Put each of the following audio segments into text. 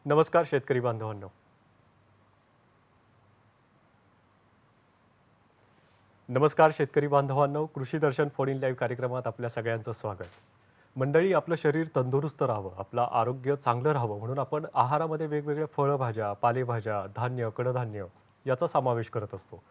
नमस्कार शेतकरी बांधवांनो. नमस्कार शेतकरी बांधवांनो. कृषी दर्शन फोन इन लाईव्ह कार्यक्रमात आपल्या सगळ्यांचं स्वागत. मंडळी, आपलं शरीर तंदुरुस्त राहावं, आपलं आरोग्य चांगलं राहावं म्हणून आपण आहारामध्ये वेगवेगळ्या फळभाज्या, पालेभाज्या, धान्य, कडधान्य याचा समावेश करत असतो.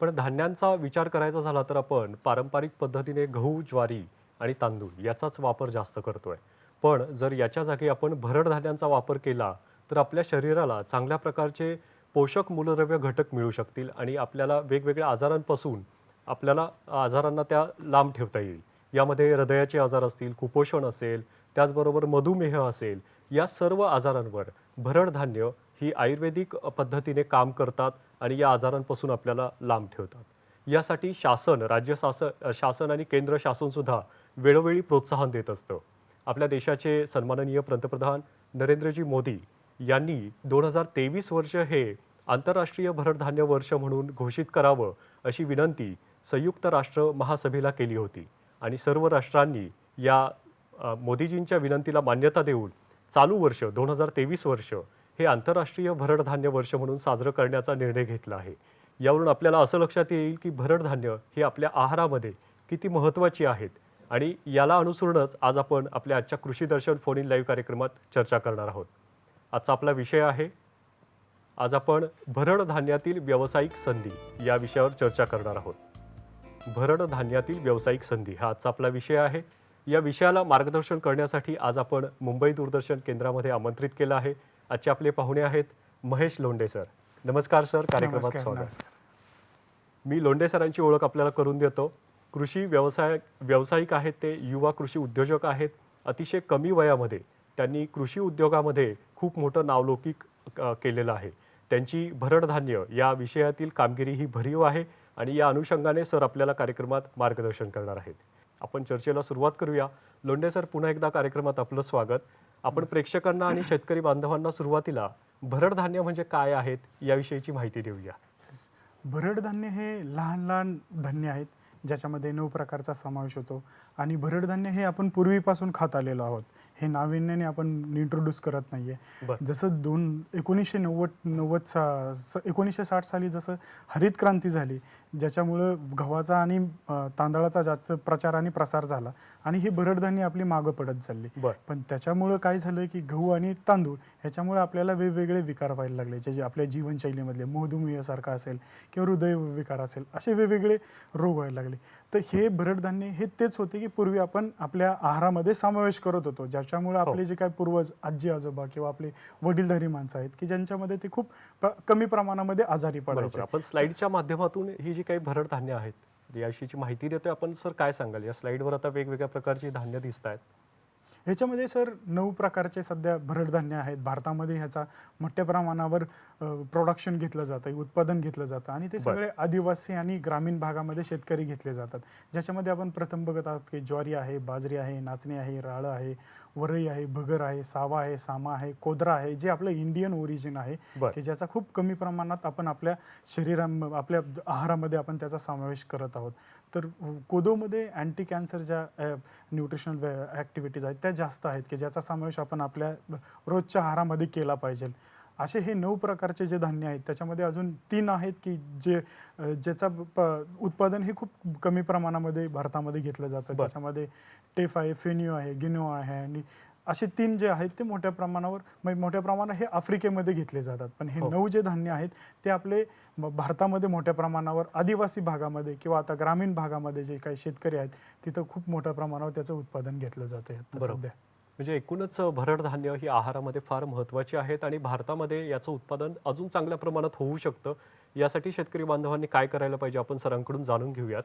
पण धान्यांचा विचार करायचा झाला तर आपण पारंपरिक पद्धतीने गहू, ज्वारी आणि तांदूळ याचाच वापर जास्त करतोय. पण जर याच्या जागी आपण भरड धान्यांचा वापर केला तर आपल्या शरीराला चांगल्या प्रकारचे पोषक मूलद्रव्य घटक मिळू शकतील आणि आपल्याला वेगवेगळ्या आजारांपासून आपल्याला आजारांना त्या लांब ठेवता येईल. यामध्ये हृदयाचे आजार असतील, कुपोषण असेल, त्याचबरोबर मधुमेह असेल, या सर्व आजारांवर भरड धान्य ही आयुर्वेदिक पद्धतीने काम करतात आणि या आजारांपासून आपल्याला लांब ठेवतात. यासाठी शासन, शासन आणि केंद्र शासन सुद्धा वेळोवेळी प्रोत्साहन देत असतं. आपल्या देशाचे सन्माननीय पंतप्रधान नरेंद्रजी मोदी यांनी 2023 वर्ष हे आंतरराष्ट्रीय भरड धान्य वर्ष म्हणून घोषित करावं अशी विनंती संयुक्त राष्ट्र महासभेला केली होती आणि सर्व राष्ट्रांनी या मोदीजींच्या विनंतीला मान्यता देऊन चालू वर्ष 2023 वर्ष हे आंतरराष्ट्रीय भरड धान्य वर्ष म्हणून साजरं करण्याचा निर्णय घेतला आहे. यावरून आपल्याला असं लक्षात येईल की भरड धान्य हे आपल्या आहारामध्ये किती महत्त्वाची आहेत आणि याला अनुसरूनच आज आपण आपल्या आजच्या कृषी दर्शन फोन इन लाईव्ह कार्यक्रमात चर्चा करणार आहोत. आजचा आपला विषय आहे, आज आपण भरड धान्यातील व्यावसायिक संधी या विषयावर चर्चा करणार आहोत. भरड धान्यातील व्यावसायिक संधी हा आजचा आपला विषय आहे. या विषयाला मार्गदर्शन करण्यासाठी आज आपण मुंबई दूरदर्शन केंद्रामध्ये आमंत्रित केलं आहे. आजचे आपले पाहुणे आहेत महेश लोंढे सर. नमस्कार सर, कार्यक्रमात स्वागत. मी लोंढे सरांची ओळख आपल्याला करून देतो. कृषी व्यावसायिक आहेत, ते युवा कृषी उद्योजक आहेत. अतिशय कमी वयामध्ये त्यांनी कृषी उद्योगामध्ये खूप मोठं नावलौकिक केलेलं आहे. त्यांची भरड धान्य या विषयातील कामगिरी ही भरीव आहे आणि या अनुषंगाने सर आपल्याला कार्यक्रमात मार्गदर्शन करणार आहेत. आपण चर्चेला सुरुवात करूया. लोंढे सर, पुन्हा एकदा कार्यक्रमात आपलं स्वागत. आपण प्रेक्षकांना आणि शेतकरी बांधवांना सुरुवातीला भरड धान्य म्हणजे काय आहेत याविषयीची माहिती देऊया. भरड धान्य हे लहान लहान धान्य आहेत ज्याच्यामध्ये 9 प्रकारचा समावेश होतो आणि भरड धान्य हे आपण पूर्वीपासून खात आलेलो आहोत. हे नाविन्याने आपण इंट्रोड्यूस करत नाहीये. जसं 1960 साली जसं हरित क्रांती झाली, ज्याच्यामुळं गव्हाचा आणि तांदळाचा जास्त प्रचार आणि प्रसार झाला आणि ही भरड धान्य आपली मागं पडत चालली. पण त्याच्यामुळं काय झालं की गहू आणि तांदूळ ह्याच्यामुळे आपल्याला वेगवेगळे विकार व्हायला लागले, जे आपल्या जीवनशैलीमधले मधुमेहासारखा असेल किंवा हृदय विकार असेल, असे वेगवेगळे रोग व्हायला लागले. तर हे भरड धान्य हे तेच होते की पूर्वी आपण आपल्या आहारामध्ये समावेश करत होतो, ज्याच्यामुळे आपले जे काही पूर्वज, आजी आजोबा किंवा आपले वडीलधारी माणसं आहेत की ज्यांच्यामध्ये ते खूप कमी प्रमाणामध्ये आजारी पडायचे. आपण स्लाइडच्या माध्यमातून ही जी काही भरड धान्य आहेत याविषयीची माहिती देतोय आपण. सर, काय सांगाल? या स्लाइडवर आता वेगवेगळ्या प्रकारची धान्य दिसत आहेत. ह्याच्यामध्ये सर 9 प्रकारचे सध्या भरड धान्य आहेत. भारतामध्ये ह्याचा मोठ्या प्रमाणावर प्रोडक्शन घेतलं जातं, उत्पादन घेतलं जातं आणि ते सगळे आदिवासी आणि ग्रामीण भागामध्ये शेतकरी घेतले जातात. ज्याच्यामध्ये आपण प्रथम बघत आहोत की ज्वारी आहे, बाजरी आहे, नाचणी आहे, राळं आहे, वरई आहे, भगर आहे, सावा आहे, सामा आहे, कोदरा आहे, जे आपलं इंडियन ओरिजिन आहे की ज्याचा खूप कमी प्रमाणात आपण आपल्या आपल्या आहारामध्ये आपण त्याचा समावेश करत आहोत. तर कोदोमध्ये अँटी कॅन्सर ज्या न्यूट्रिशनल ॲक्टिव्हिटीज आहेत त्या जास्त आहेत की ज्याचा समावेश आपण आपल्या रोजच्या आहारामध्ये केला पाहिजे. असे हे 9 प्रकारचे जे धान्य आहेत त्याच्यामध्ये अजून 3 आहेत की ज्याचा उत्पादन हे खूप कमी प्रमाणामध्ये भारतामध्ये घेतलं जातं. त्याच्यामध्ये टेफ आहे, फेन्यू आहे, गिनो आहे आणि असे 3 जे आहेत ते मोठ्या प्रमाणावर हे आफ्रिकेमध्ये घेतले जातात. पण हे 9 जे धान्य आहेत ते आपले भारतामध्ये मोठ्या प्रमाणावर आदिवासी भागामध्ये किंवा आता ग्रामीण भागामध्ये जे काही शेतकरी आहेत तिथं खूप मोठ्या प्रमाणावर त्याचं उत्पादन घेतलं जातं सध्या. म्हणजे एकूणच भरड धान्य ही आहारामध्ये फार महत्त्वाची आहेत आणि भारतामध्ये याचं उत्पादन अजून चांगल्या प्रमाणात होऊ शकतं. यासाठी शेतकरी बांधवांनी काय करायला पाहिजे आपण सरांकडून जाणून घेऊयात.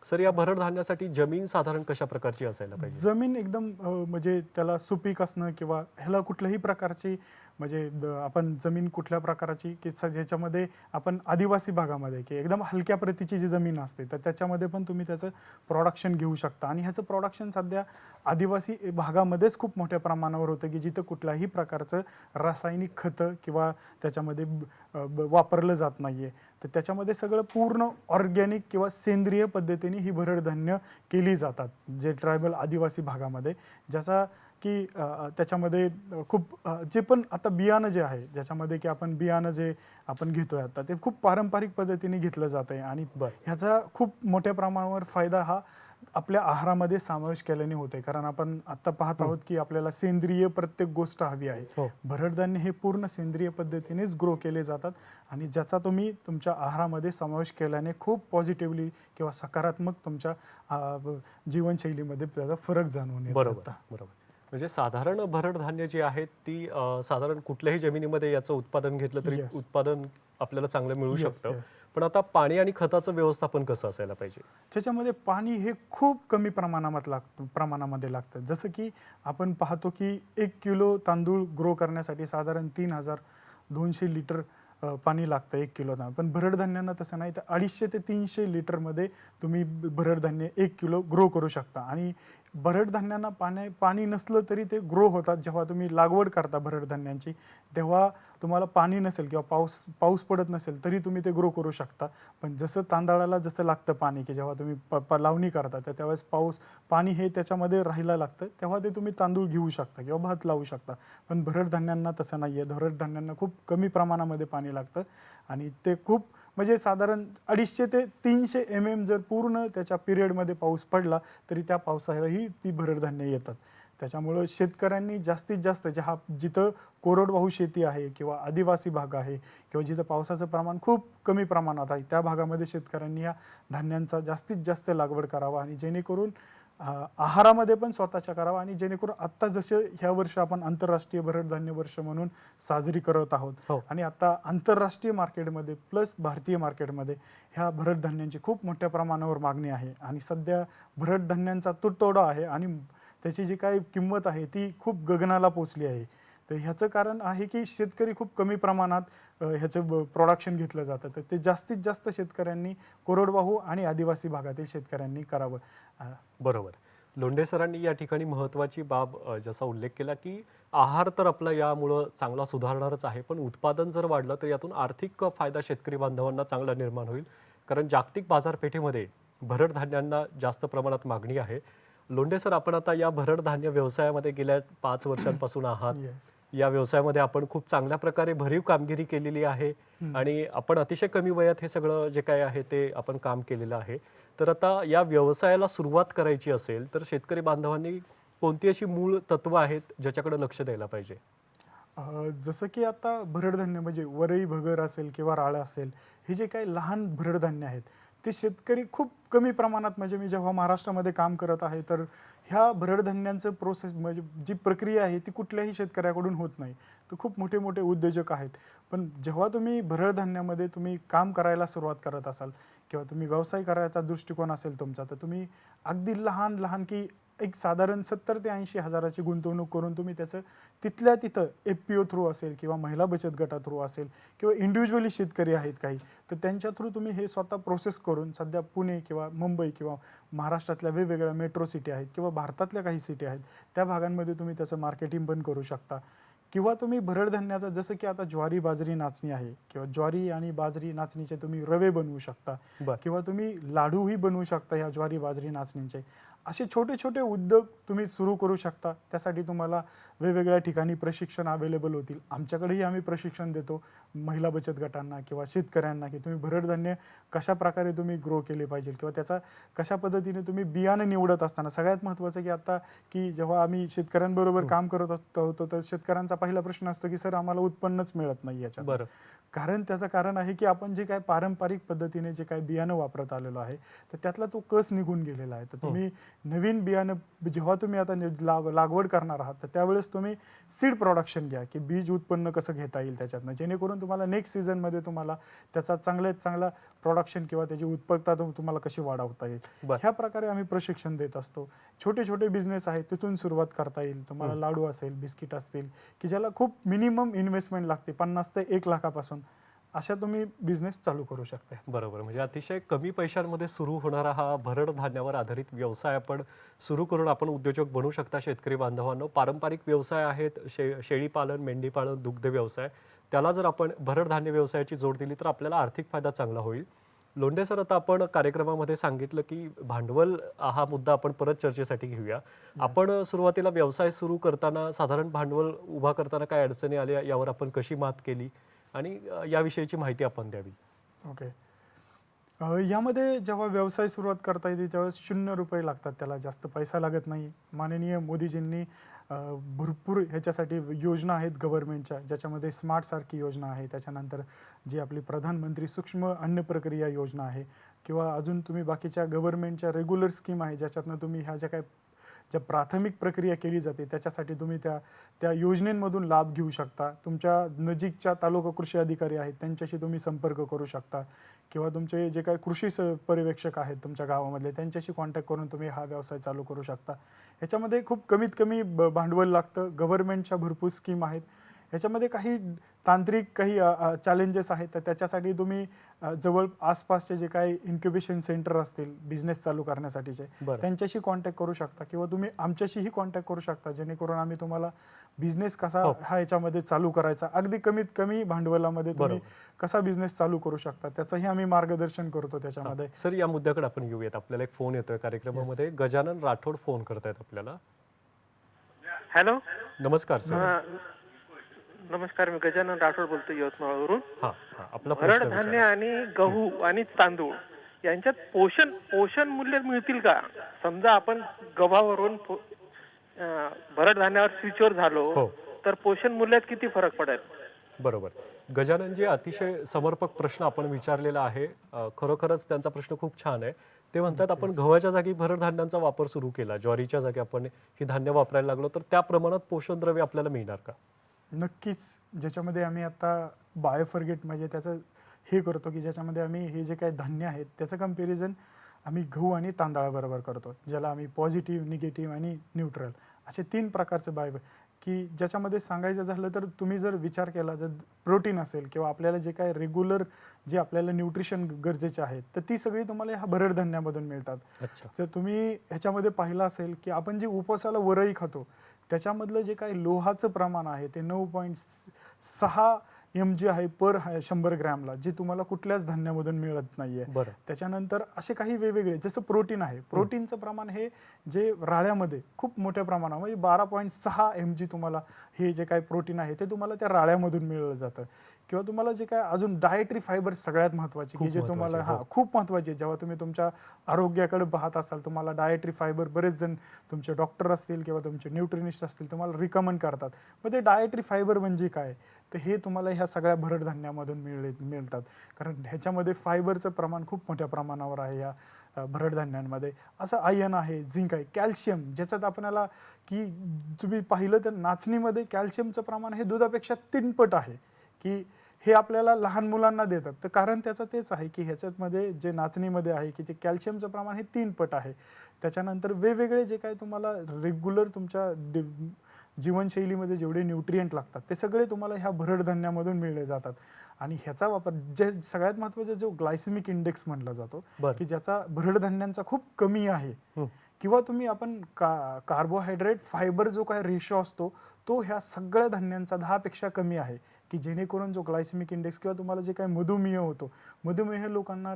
सर, या भरड धान्यासाठी जमीन साधारण कशा प्रकारची असायला पाहिजे? जमीन एकदम म्हणजे त्याला सुपीक असणं किंवा ह्याला कुठल्याही प्रकारची म्हणजे आपण जमीन कुठल्या प्रकारची की ज्याच्यामध्ये आपण आदिवासी भागामध्ये की एकदम हलक्या प्रतीची जी जमीन असते तर त्याच्यामध्ये पण तुम्ही त्याचं प्रोडक्शन घेऊ शकता. आणि ह्याचं प्रोडक्शन सध्या आदिवासी भागामध्येच खूप मोठ्या प्रमाणावर होतं की जिथं कुठल्याही प्रकारचं रासायनिक खतं किंवा त्याच्यामध्ये वापरलं जात नाही आहे. तर त्याच्यामध्ये सगळं पूर्ण ऑर्गॅनिक किंवा सेंद्रिय पद्धतीने ही भरड धान्य केली जातात जे ट्रायबल आदिवासी भागामध्ये, ज्याचा की त्याच्यामध्ये खूप जे पण आता बियाणं जे आहे ज्याच्यामध्ये की आपण बियाणं जे आपण घेतोय आता ते खूप पारंपरिक पद्धतीने घेतलं जात आहे आणि बर ह्याचा खूप मोठ्या प्रमाणावर फायदा हा आपल्या आहारामध्ये समावेश केल्याने होते. कारण आपण आता पाहत आहोत की आपल्याला सेंद्रिय प्रत्येक गोष्ट हवी आहे. हो भरडधान्य हे पूर्ण सेंद्रिय पद्धतीनेच ग्रो केले जातात आणि ज्याचा तुम्ही तुमच्या आहारामध्ये समावेश केल्याने खूप पॉझिटिव्हली किंवा सकारात्मक तुमच्या जीवनशैलीमध्ये त्याचा फरक जाणवून येतो बरोबर आता. बरोबर. म्हणजे साधारण भरड धान्य जी आहेत ती साधारण कुठल्याही जमिनीमध्ये याचं उत्पादन घेतलं तरी येस उत्पादन आपल्याला चांगलं मिळू येस शकतं. येस पण आता पाणी आणि खताचं व्यवस्थापन कसं असायला पाहिजे? त्याच्यामध्ये पाणी हे खूप कमी प्रमाणामध्ये लागतं. जसं की आपण पाहतो की 1 किलो तांदूळ ग्रो करण्यासाठी साधारण 3200 लिटर पाणी लागतं 1 किलो तांदूळ. पण भरड धान्यांना तसं नाही, तर 250 ते 300 लिटरमध्ये तुम्ही भरड धान्य 1 किलो ग्रो करू शकता. आणि भरड धान्यांना पाणी नसलं तरी ते ग्रो होतात. जेव्हा तुम्ही लागवड करता भरड धान्यांची तेव्हा तुम्हाला पाणी नसेल किंवा पाऊस पडत नसेल तरी तुम्ही ते ग्रो करू शकता. पण जसं तांदळाला जसं लागतं पाणी, की जेव्हा तुम्ही लावणी करता तर त्यावेळेस पाणी हे त्याच्यामध्ये राहायला लागतं, तेव्हा ते तुम्ही तांदूळ घेऊ शकता किंवा भात लावू शकता. पण भरड धान्यांना तसं नाही आहे. भरड धान्यांना खूप कमी प्रमाणामध्ये पाणी लागतं आणि ते खूप म्हणजे साधारण 250 ते 300 जर पूर्ण त्याच्या पिरियडमध्ये पाऊस पडला तरी त्या पावसालाही ती भरड धान्य येतात. त्याच्यामुळं शेतकऱ्यांनी जास्तीत जास्त जिथं कोरडवाहू शेती आहे किंवा आदिवासी भाग आहे किंवा जिथं पावसाचं प्रमाण खूप कमी प्रमाणात आहे त्या भागामध्ये शेतकऱ्यांनी या धान्यांचा जास्तीत जास्त लागवड करावा आणि जेणेकरून आहारामध्ये पण स्वतःच्या करावा. आणि जेणेकरून आत्ता जसे ह्या वर्ष आपण आंतरराष्ट्रीय भरड धान्य वर्ष म्हणून साजरी करत आहोत हो आणि आता आंतरराष्ट्रीय मार्केटमध्ये प्लस भारतीय मार्केटमध्ये ह्या भरड धान्यांची खूप मोठ्या प्रमाणावर मागणी आहे आणि सध्या भरड धान्यांचा तुटवडा आहे आणि त्याची जी काही किंमत आहे ती खूप गगनाला पोचली आहे. तर ह्याचं कारण आहे की शेतकरी खूप कमी प्रमाणात ह्याचं प्रोडक्शन घेतलं जातं. तर ते जास्तीत जास्त शेतकऱ्यांनी कोरडवाहू आणि आदिवासी भागातील शेतकऱ्यांनी करावं. बरोबर. लोंढे सरांनी या ठिकाणी महत्त्वाची बाब ज्याचा उल्लेख केला, की आहार तर आपला यामुळं चांगला सुधारणारच आहे, पण उत्पादन जर वाढलं तर यातून आर्थिक फायदा शेतकरी बांधवांना चांगला निर्माण होईल. कारण जागतिक बाजारपेठेमध्ये भरड धान्यांना जास्त प्रमाणात मागणी आहे. लोंढे सर, आपण आता या भरड धान्य व्यवसायामध्ये गेल्या 5 वर्षांपासून आहात. येस. या व्यवसायामध्ये आपण खूप चांगल्या प्रकारे भरीव कामगिरी केलेली आहे आणि आपण अतिशय कमी वयात हे सगळं जे काही आहे ते आपण काम केलेलं आहे. तर आता या व्यवसायाला सुरुवात करायची असेल तर शेतकरी बांधवांनी कोणती अशी मूळ तत्व आहेत ज्याच्याकडे लक्ष द्यायला पाहिजे? जसं की आता भरडधान्य म्हणजे वरई भगर असेल किंवा राळं असेल, हे जे काही लहान भरडधान्य आहेत ते शेतकरी खूप कमी प्रमाणात, म्हणजे मी जेव्हा महाराष्ट्रामध्ये काम करत आहे तर ह्या भरडधान्यांचं प्रोसेस म्हणजे जी प्रक्रिया आहे ती कुठल्याही शेतकऱ्याकडून होत नाही. तर खूप मोठे मोठे उद्योजक आहेत. पण जेव्हा तुम्ही भरडधान्यामध्ये तुम्ही काम करायला सुरुवात करत असाल किंवा तुम्ही व्यवसाय करायचा दृष्टिकोन असेल तुमचा, तर तुम्ही अगदी लहान लहान की एक साधारण 70 ते 80 हजाराची गुंतवणूक करून तुम्ही त्याचं तिथल्या तिथं FPO थ्रू असेल किंवा महिला बचत गटा थ्रू असेल किंवा इंडिव्हिज्युअली शेतकरी आहेत काही, तर त्यांच्या थ्रू तुम्ही हे स्वतः प्रोसेस करून सध्या पुणे किंवा मुंबई किंवा महाराष्ट्रातल्या वेगवेगळ्या मेट्रो सिटी आहेत किंवा भारतातल्या काही सिटी आहेत त्या भागांमध्ये तुम्ही त्याचं मार्केटिंग पण करू शकता. किंवा तुम्ही भरडधान्याचा जसं की आता ज्वारी बाजरी नाचणी आहे किंवा ज्वारी आणि बाजरी नाचणीचे तुम्ही रवे बनवू शकता बर किंवा तुम्ही लाडूही बनवू शकता ह्या ज्वारी बाजरी नाचणींचे. असे छोटे छोटे उद्योग तुम्ही सुरू करू शकता. त्यासाठी तुम्हाला वेगवेगळ्या ठिकाणी प्रशिक्षण अवेलेबल होतील. आमच्याकडेही आम्ही प्रशिक्षण देतो महिला बचत गटांना किंवा शेतकऱ्यांना, की तुम्ही भरडधान्य कशा प्रकारे तुम्ही ग्रो केले पाहिजे किंवा त्याचा कशा पद्धतीने तुम्ही बियाणं निवडत असताना सगळ्यात महत्त्वाचं की आता की जेव्हा आम्ही शेतकऱ्यांबरोबर काम करत होतो तर शेतकऱ्यांचा पहिला प्रश्न असतो की सर आम्हाला उत्पन्नच मिळत नाही याच्यात. बरं कारण त्याचं कारण आहे की आपण जे काय पारंपरिक पद्धतीने जे काय बियाणं वापरत आलेलो आहे तर त्यातला तो कस निघून गेलेला आहे. तर तुम्ही नवीन बियाणं जेव्हा तुम्ही आता लागवड करणार आहात तर त्यावेळेस तुम्ही सीड प्रोडक्शन घ्या, की बीज उत्पन्न कसं घेता येईल त्याच्यातनं, जेणेकरून तुम्हाला नेक्स्ट सीझनमध्ये तुम्हाला त्याचा चांगल्यात चांगला प्रोडक्शन किंवा त्याची उत्पादकता तुम्हाला कशी वाढवता येईल. बर ह्या प्रकारे आम्ही प्रशिक्षण देत असतो. छोटे छोटे बिझनेस आहेत तिथून सुरुवात करता येईल तुम्हाला. लाडू असेल, बिस्किट असतील की ज्याला खूप मिनिमम इन्व्हेस्टमेंट लागते 50 ते 1 लाखापासून, अशा तुम्ही बिझनेस चालू करू शकता. बरोबर. म्हणजे अतिशय कमी पैशांमध्ये सुरू होणारा हा भरड धान्यावर आधारित व्यवसाय आपण सुरू करून आपण उद्योजक बनू शकता. शेतकरी बांधवांनो, पारंपरिक व्यवसाय आहेत शेळीपालन, मेंढीपालन, दुग्ध व्यवसाय, त्याला जर आपण भरड धान्य व्यवसायाची जोड दिली तर आपल्याला आर्थिक फायदा चांगला होईल. लोंढे सर, आता आपण कार्यक्रमामध्ये सांगितलं की भांडवल हा मुद्दा आपण परत चर्चेसाठी घेऊया. आपण सुरुवातीला व्यवसाय सुरू करताना साधारण भांडवल उभा करताना काय अडचणी आल्या, यावर आपण कशी मात केली आणि याविषयीची माहिती आपण द्यावी. ओके. यामध्ये जेव्हा व्यवसाय सुरुवात करता येते तेव्हा 0 रुपये लागतात, त्याला जास्त पैसा लागत नाही. माननीय मोदीजींनी भरपूर ह्याच्यासाठी योजना आहेत गव्हर्नमेंटच्या, ज्याच्यामध्ये स्मार्ट सारखी योजना आहे. त्याच्यानंतर जी आपली प्रधानमंत्री सूक्ष्म अन्न प्रक्रिया योजना आहे, किंवा अजून तुम्ही बाकीच्या गव्हर्नमेंटच्या रेग्युलर स्कीम आहे, ज्याच्यातनं तुम्ही ह्या ज्या काही ज्या प्राथमिक प्रक्रिया केली जाते त्याच्यासाठी तुम्ही त्या त्या योजनेमधून लाभ घेऊ शकता. तुमच्या नजीकच्या तालुका कृषी अधिकारी आहेत त्यांच्याशी तुम्ही संपर्क करू शकता, किंवा तुमचे जे काही कृषी पर्यवेक्षक आहेत तुमच्या गावामधले त्यांच्याशी कॉन्टॅक्ट करून तुम्ही हा व्यवसाय चालू करू शकता. ह्याच्यामध्ये खूप कमीत कमी भांडवल लागतं. गव्हर्नमेंटच्या भरपूर स्कीम आहेत. ह्याच्यामध्ये काही तांत्रिक काही चॅलेंजेस आहेत, तर त्याच्यासाठी तुम्ही जवळ आसपासचे जे काही इन्क्युबेशन सेंटर असतील बिझनेस चालू करण्यासाठीचे, बरं. त्यांच्याशी कॉन्टॅक्ट करू शकता, किंवा तुम्ही आमच्याशीही कॉन्टॅक्ट करू शकता, जेणेकरून आम्ही तुम्हाला बिझनेस कसा हा याच्यामध्ये चालू करायचा, अगदी कमीत कमी भांडवलामध्ये तुम्ही कसा बिझनेस चालू करू शकता त्याचंही आम्ही मार्गदर्शन करतो त्याच्यामध्ये. सर, या मुद्द्याकडे आपण येऊयात. आपल्याला एक फोन येतोय कार्यक्रमामध्ये. गजानन राठोड फोन करतायत आपल्याला. हॅलो. नमस्कार सर. नमस्कार, मी गजानन राठोड बोलतो यवतमाळवरून. हा हा, आपला प्रश्न भरड धान्य विचारा. आणि गहू आणि तांदूळ यांच्यात पोषण मूल्य मिळतील का? समजा आपण गव्हावरून भरड धान्यावर स्विचवर झालो हो. तर पोषण मूल्यात किती फरक पडेल? बरोबर. गजाननजी, अतिशय समर्पक प्रश्न आपण विचारलेला आहे. खरोखरच त्यांचा प्रश्न खूप छान आहे. ते म्हणतात, आपण गव्हाच्या जागी भरड धान्यांचा वापर सुरू केला, ज्वारीच्या जागी आपण ही धान्य वापरायला लागलो, तर त्या प्रमाणात पोषण द्रव्य आपल्याला मिळणार का? नक्कीच. ज्याच्यामध्ये आम्ही आता बायोफर्गेट म्हणजे त्याचं हे करतो, की ज्याच्यामध्ये आम्ही हे जे काही धान्य आहेत त्याचं कंपॅरिझन आम्ही गहू आणि तांदळाबरोबर करतो, ज्याला आम्ही पॉझिटिव्ह, निगेटिव्ह आणि न्यूट्रल असे 3 प्रकारचे की ज्याच्यामध्ये सांगायचं झालं तर तुम्ही जर विचार केला, जर प्रोटीन असेल किंवा आपल्याला जे काय रेग्युलर जे आपल्याला न्यूट्रिशन गरजेचे आहेत, तर ती सगळी तुम्हाला ह्या भरड धान्यामधून मिळतात. अच्छा. जर तुम्ही ह्याच्यामध्ये पाहिलं असेल की आपण जे उपवासाला वरई खातो त्याच्यामधलं जे काही लोहाचं प्रमाण आहे ते 9.6 mg आहे पर 100 ग्रॅमला, जे तुम्हाला कुठल्याच धान्यामधून मिळत नाहीये. बरं. त्याच्यानंतर असे काही वेगवेगळे, जसं प्रोटीन आहे, प्रोटीनचं प्रमाण हे जे राळ्यामध्ये खूप मोठ्या प्रमाणात म्हणजे 12.6 mg तुम्हाला हे जे काही प्रोटीन आहे ते तुम्हाला त्या राळ्यामधून मिळलं जातं. किंवा तुम्हाला जे काय अजून डायटरी फायबर सगळ्यात महत्त्वाचे, की जे तुम्हाला खूप महत्त्वाचे, जेव्हा तुम्ही तुमच्या आरोग्याकडे पाहत असाल तुम्हाला डायटरी फायबर बरेच जण तुमचे डॉक्टर असतील किंवा तुमचे न्यूट्रिनिस्ट असतील तुम्हाला रिकमेंड करतात. मग ते डायटरी फायबर म्हणजे काय, तर हे तुम्हाला ह्या सगळ्या भरड धान्यामधून मिळतात. कारण ह्याच्यामध्ये फायबरचं प्रमाण खूप मोठ्या प्रमाणावर आहे या भरड धान्यांमध्ये. असं आयर्न आहे, झिंक आहे, कॅल्शियम, ज्याच्यात आपल्याला की तुम्ही पाहिलं तर नाचणीमध्ये कॅल्शियमचं प्रमाण हे दुधापेक्षा 3 पट आहे, की हे आपल्याला लहान मुलांना देतात. तर कारण त्याचं तेच आहे की ह्याच्यामध्ये जे नाचणीमध्ये आहे की ते कॅल्शियमचं प्रमाण हे 3 पट आहे. त्याच्यानंतर वेगवेगळे जे काय तुम्हाला रेग्युलर तुमच्या जीवनशैलीमध्ये जेवढे न्यूट्रिएंट लागतात ते सगळे तुम्हाला ह्या भरड धान्यामधून मिळले जातात. आणि ह्याचा वापर जे सगळ्यात महत्त्वाचा जो ग्लायसेमिक इंडेक्स म्हटला जातो, की ज्याचा भरड धान्यांचा खूप कमी आहे, किंवा तुम्ही आपण कार्बोहायड्रेट फायबर जो काय रेशो असतो तो ह्या सगळ्या धान्यांचा 10 पेक्षा कमी आहे, की जेणेकरून जो ग्लायसेमिक इंडेक्स किंवा तुम्हाला जे काही मधुमेह होतो, मधुमेह लोकांना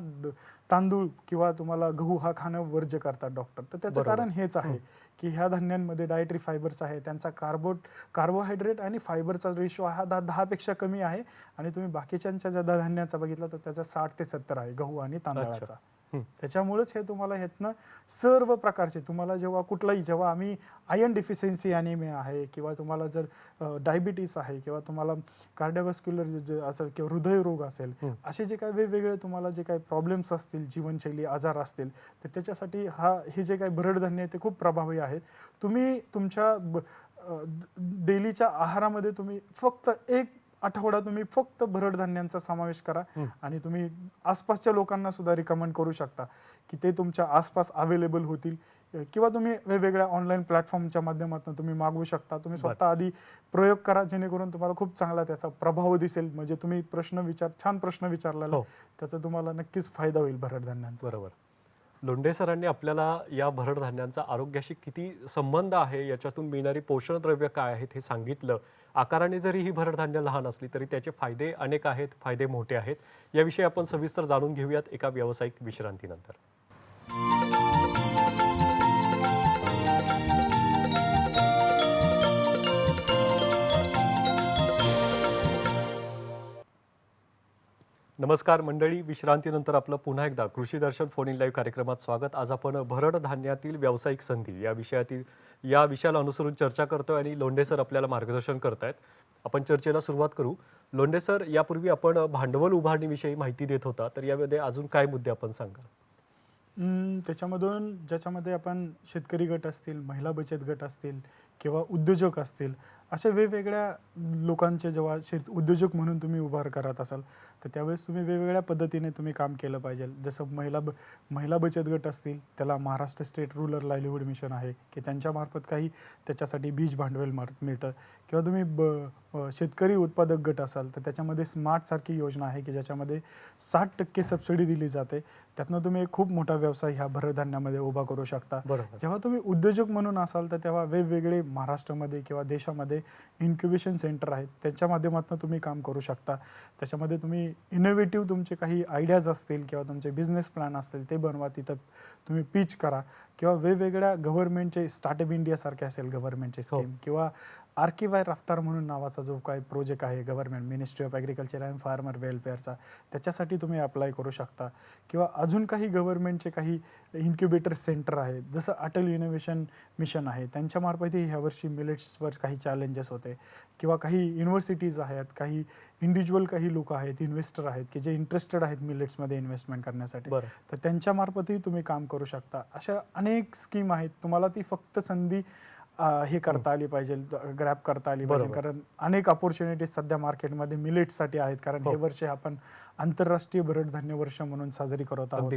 तांदूळ किंवा तुम्हाला गहू हा खाणं वर्ज्य करतात डॉक्टर. तर त्याचं कारण हेच आहे की ह्या धान्यांमध्ये डायटरी फायबर्स आहे, त्यांचा कार्बोहायड्रेट आणि फायबरचा रेशो हा 10 पेक्षा कमी आहे. आणि तुम्ही बाकीच्यांच्या ज्या धान्याचा बघितला तर त्याचा 60 ते 70 आहे गहू आणि तांदळाचा. त्याच्यामुळेच हे तुम्हाला ह्यातनं सर्व प्रकारचे तुम्हाला जेव्हा आम्ही आयर्न डिफिशियन्सी ॲनिमिया आहे, किंवा तुम्हाला जर डायबिटीस आहे, किंवा तुम्हाला कार्डिओव्हास्क्युलर असं किंवा हृदयरोग असेल, असे जे काही वेगवेगळे तुम्हाला जे काही प्रॉब्लेम्स असतील, जीवनशैली आजार असतील, तर त्याच्यासाठी हे जे काही भरड धान्य आहे ते खूप प्रभावी आहेत. तुम्ही तुमच्या डेलीच्या आहारामध्ये तुम्ही फक्त 1 आठवडा तुम्ही फक्त भरड धान्यांचा समावेश करा, आणि तुम्ही आसपासच्या लोकांना सुद्धा रिकमेंड करू शकता की ते तुमच्या आसपास अवेलेबल होतील, किंवा तुम्ही वेगवेगळ्या ऑनलाईन प्लॅटफॉर्मच्या माध्यमातून तुम्ही मागवू शकता. तुम्ही स्वतः आधी प्रयोग करा, जेणेकरून तुम्हाला खूप चांगला त्याचा प्रभाव दिसेल. म्हणजे तुम्ही छान प्रश्न विचारलेला, त्याचा तुम्हाला नक्कीच फायदा होईल भरड धान्यांचा. बरोबर. लोंढे सरांनी आपल्याला या भरड धान्यांचा आरोग्याशी किती संबंध आहे, याच्यातून मिळणारी पोषण द्रव्य काय आहेत हे सांगितलं. आकाराने जरी ही भरड धान्य लहान असली तरी त्याचे फायदे अनेक आहेत, फायदे मोठे आहेत. याविषयी आपण सविस्तर जाणून घेऊयात एका व्यावसायिक विश्रांतीनंतर. नमस्कार मंडळी, विश्रांतीनंतर आपलं पुन्हा एकदा कृषी दर्शन फोन इन लाईव्ह कार्यक्रमात स्वागत. आज आपण भरड धान्यातील व्यावसायिक संधी या विषयाला अनुसरून चर्चा करतोय आणि लोंढे सर आपल्याला मार्गदर्शन करतायत. आपण चर्चेला सुरुवात करू. लोंढे सर, यापूर्वी आपण भांडवल उभारणीविषयी माहिती देत होता, तर यामध्ये अजून काय मुद्दे आपण सांगा? त्याच्यामधून ज्याच्यामध्ये आपण शेतकरी गट असतील, महिला बचत गट असतील किंवा उद्योजक असतील, अशा वेगवेगळ्या लोकांचे जेव्हा उद्योजक म्हणून तुम्ही उभार करत असाल तर त्यावेळेस तुम्ही वेगवेगळ्या पद्धतीने तुम्ही काम केलं पाहिजे. जसं महिला बचत गट असतील, त्याला Maharashtra state rural livelihood mission आहे की त्यांच्यामार्फत काही त्याच्यासाठी बीज भांडवल मिळतं. किंवा तुम्ही शेतकरी उत्पादक गट असाल तर त्याच्यामध्ये स्मार्ट सारखी योजना आहे की ज्याच्यामध्ये 60% सबसिडी दिली जाते. त्यातनं तुम्ही एक खूप मोठा व्यवसाय ह्या भरड धान्यामध्ये उभा करू शकता. जेव्हा तुम्ही उद्योजक म्हणून असाल तर तेव्हा वेगवेगळे महाराष्ट्रामध्ये किंवा देशामध्ये इन्क्युबेशन सेंटर आहेत, त्यांच्या माध्यमातून तुम्ही काम करू शकता. त्याच्यामध्ये तुम्ही इनोव्हेटिव्ह तुमचे काही आयडियाज असतील किंवा तुमचे बिझनेस प्लॅन असतील ते बनवा, तिथं तुम्ही पिच करा. किंवा वेगवेगळ्या गव्हर्नमेंटचे स्टार्टअप इंडिया सारखे असेल गव्हर्नमेंटचे स्कीम, किंवा आर्किवाय रफ्तार म्हणून नावाचा जो काही प्रोजेक्ट आहे government ministry of agriculture and farmer वेलफेअरचा, त्याच्यासाठी तुम्ही अप्लाय करू शकता. किंवा अजून काही गव्हर्नमेंटचे काही इन्क्युबेटर सेंटर आहेत, जसं अटल इनोव्हेशन मिशन आहे, त्यांच्यामार्फतही ह्यावर्षी मिलेट्सवर काही चॅलेंजेस होते. किंवा काही युनिव्हर्सिटीज आहेत, काही इंडिव्हिज्युअल काही लोक आहेत, इन्व्हेस्टर आहेत की जे इंटरेस्टेड आहेत मिलेट्समध्ये इन्व्हेस्टमेंट करण्यासाठी, तर त्यांच्यामार्फतही तुम्ही काम करू शकता. अशा अनेक स्कीम आहेत. तुम्हाला ती फक्त संधी हे करता आली पाहिजे, ग्रॅब करता आली पाहिजे. कारण अनेक अपॉर्च्युनिटीज सध्या मार्केटमध्ये मिलेट्ससाठी आहेत. कारण हे वर्ष आपण आंतरराष्ट्रीय भरड धान्य वर्ष म्हणून साजरी करत आहोत.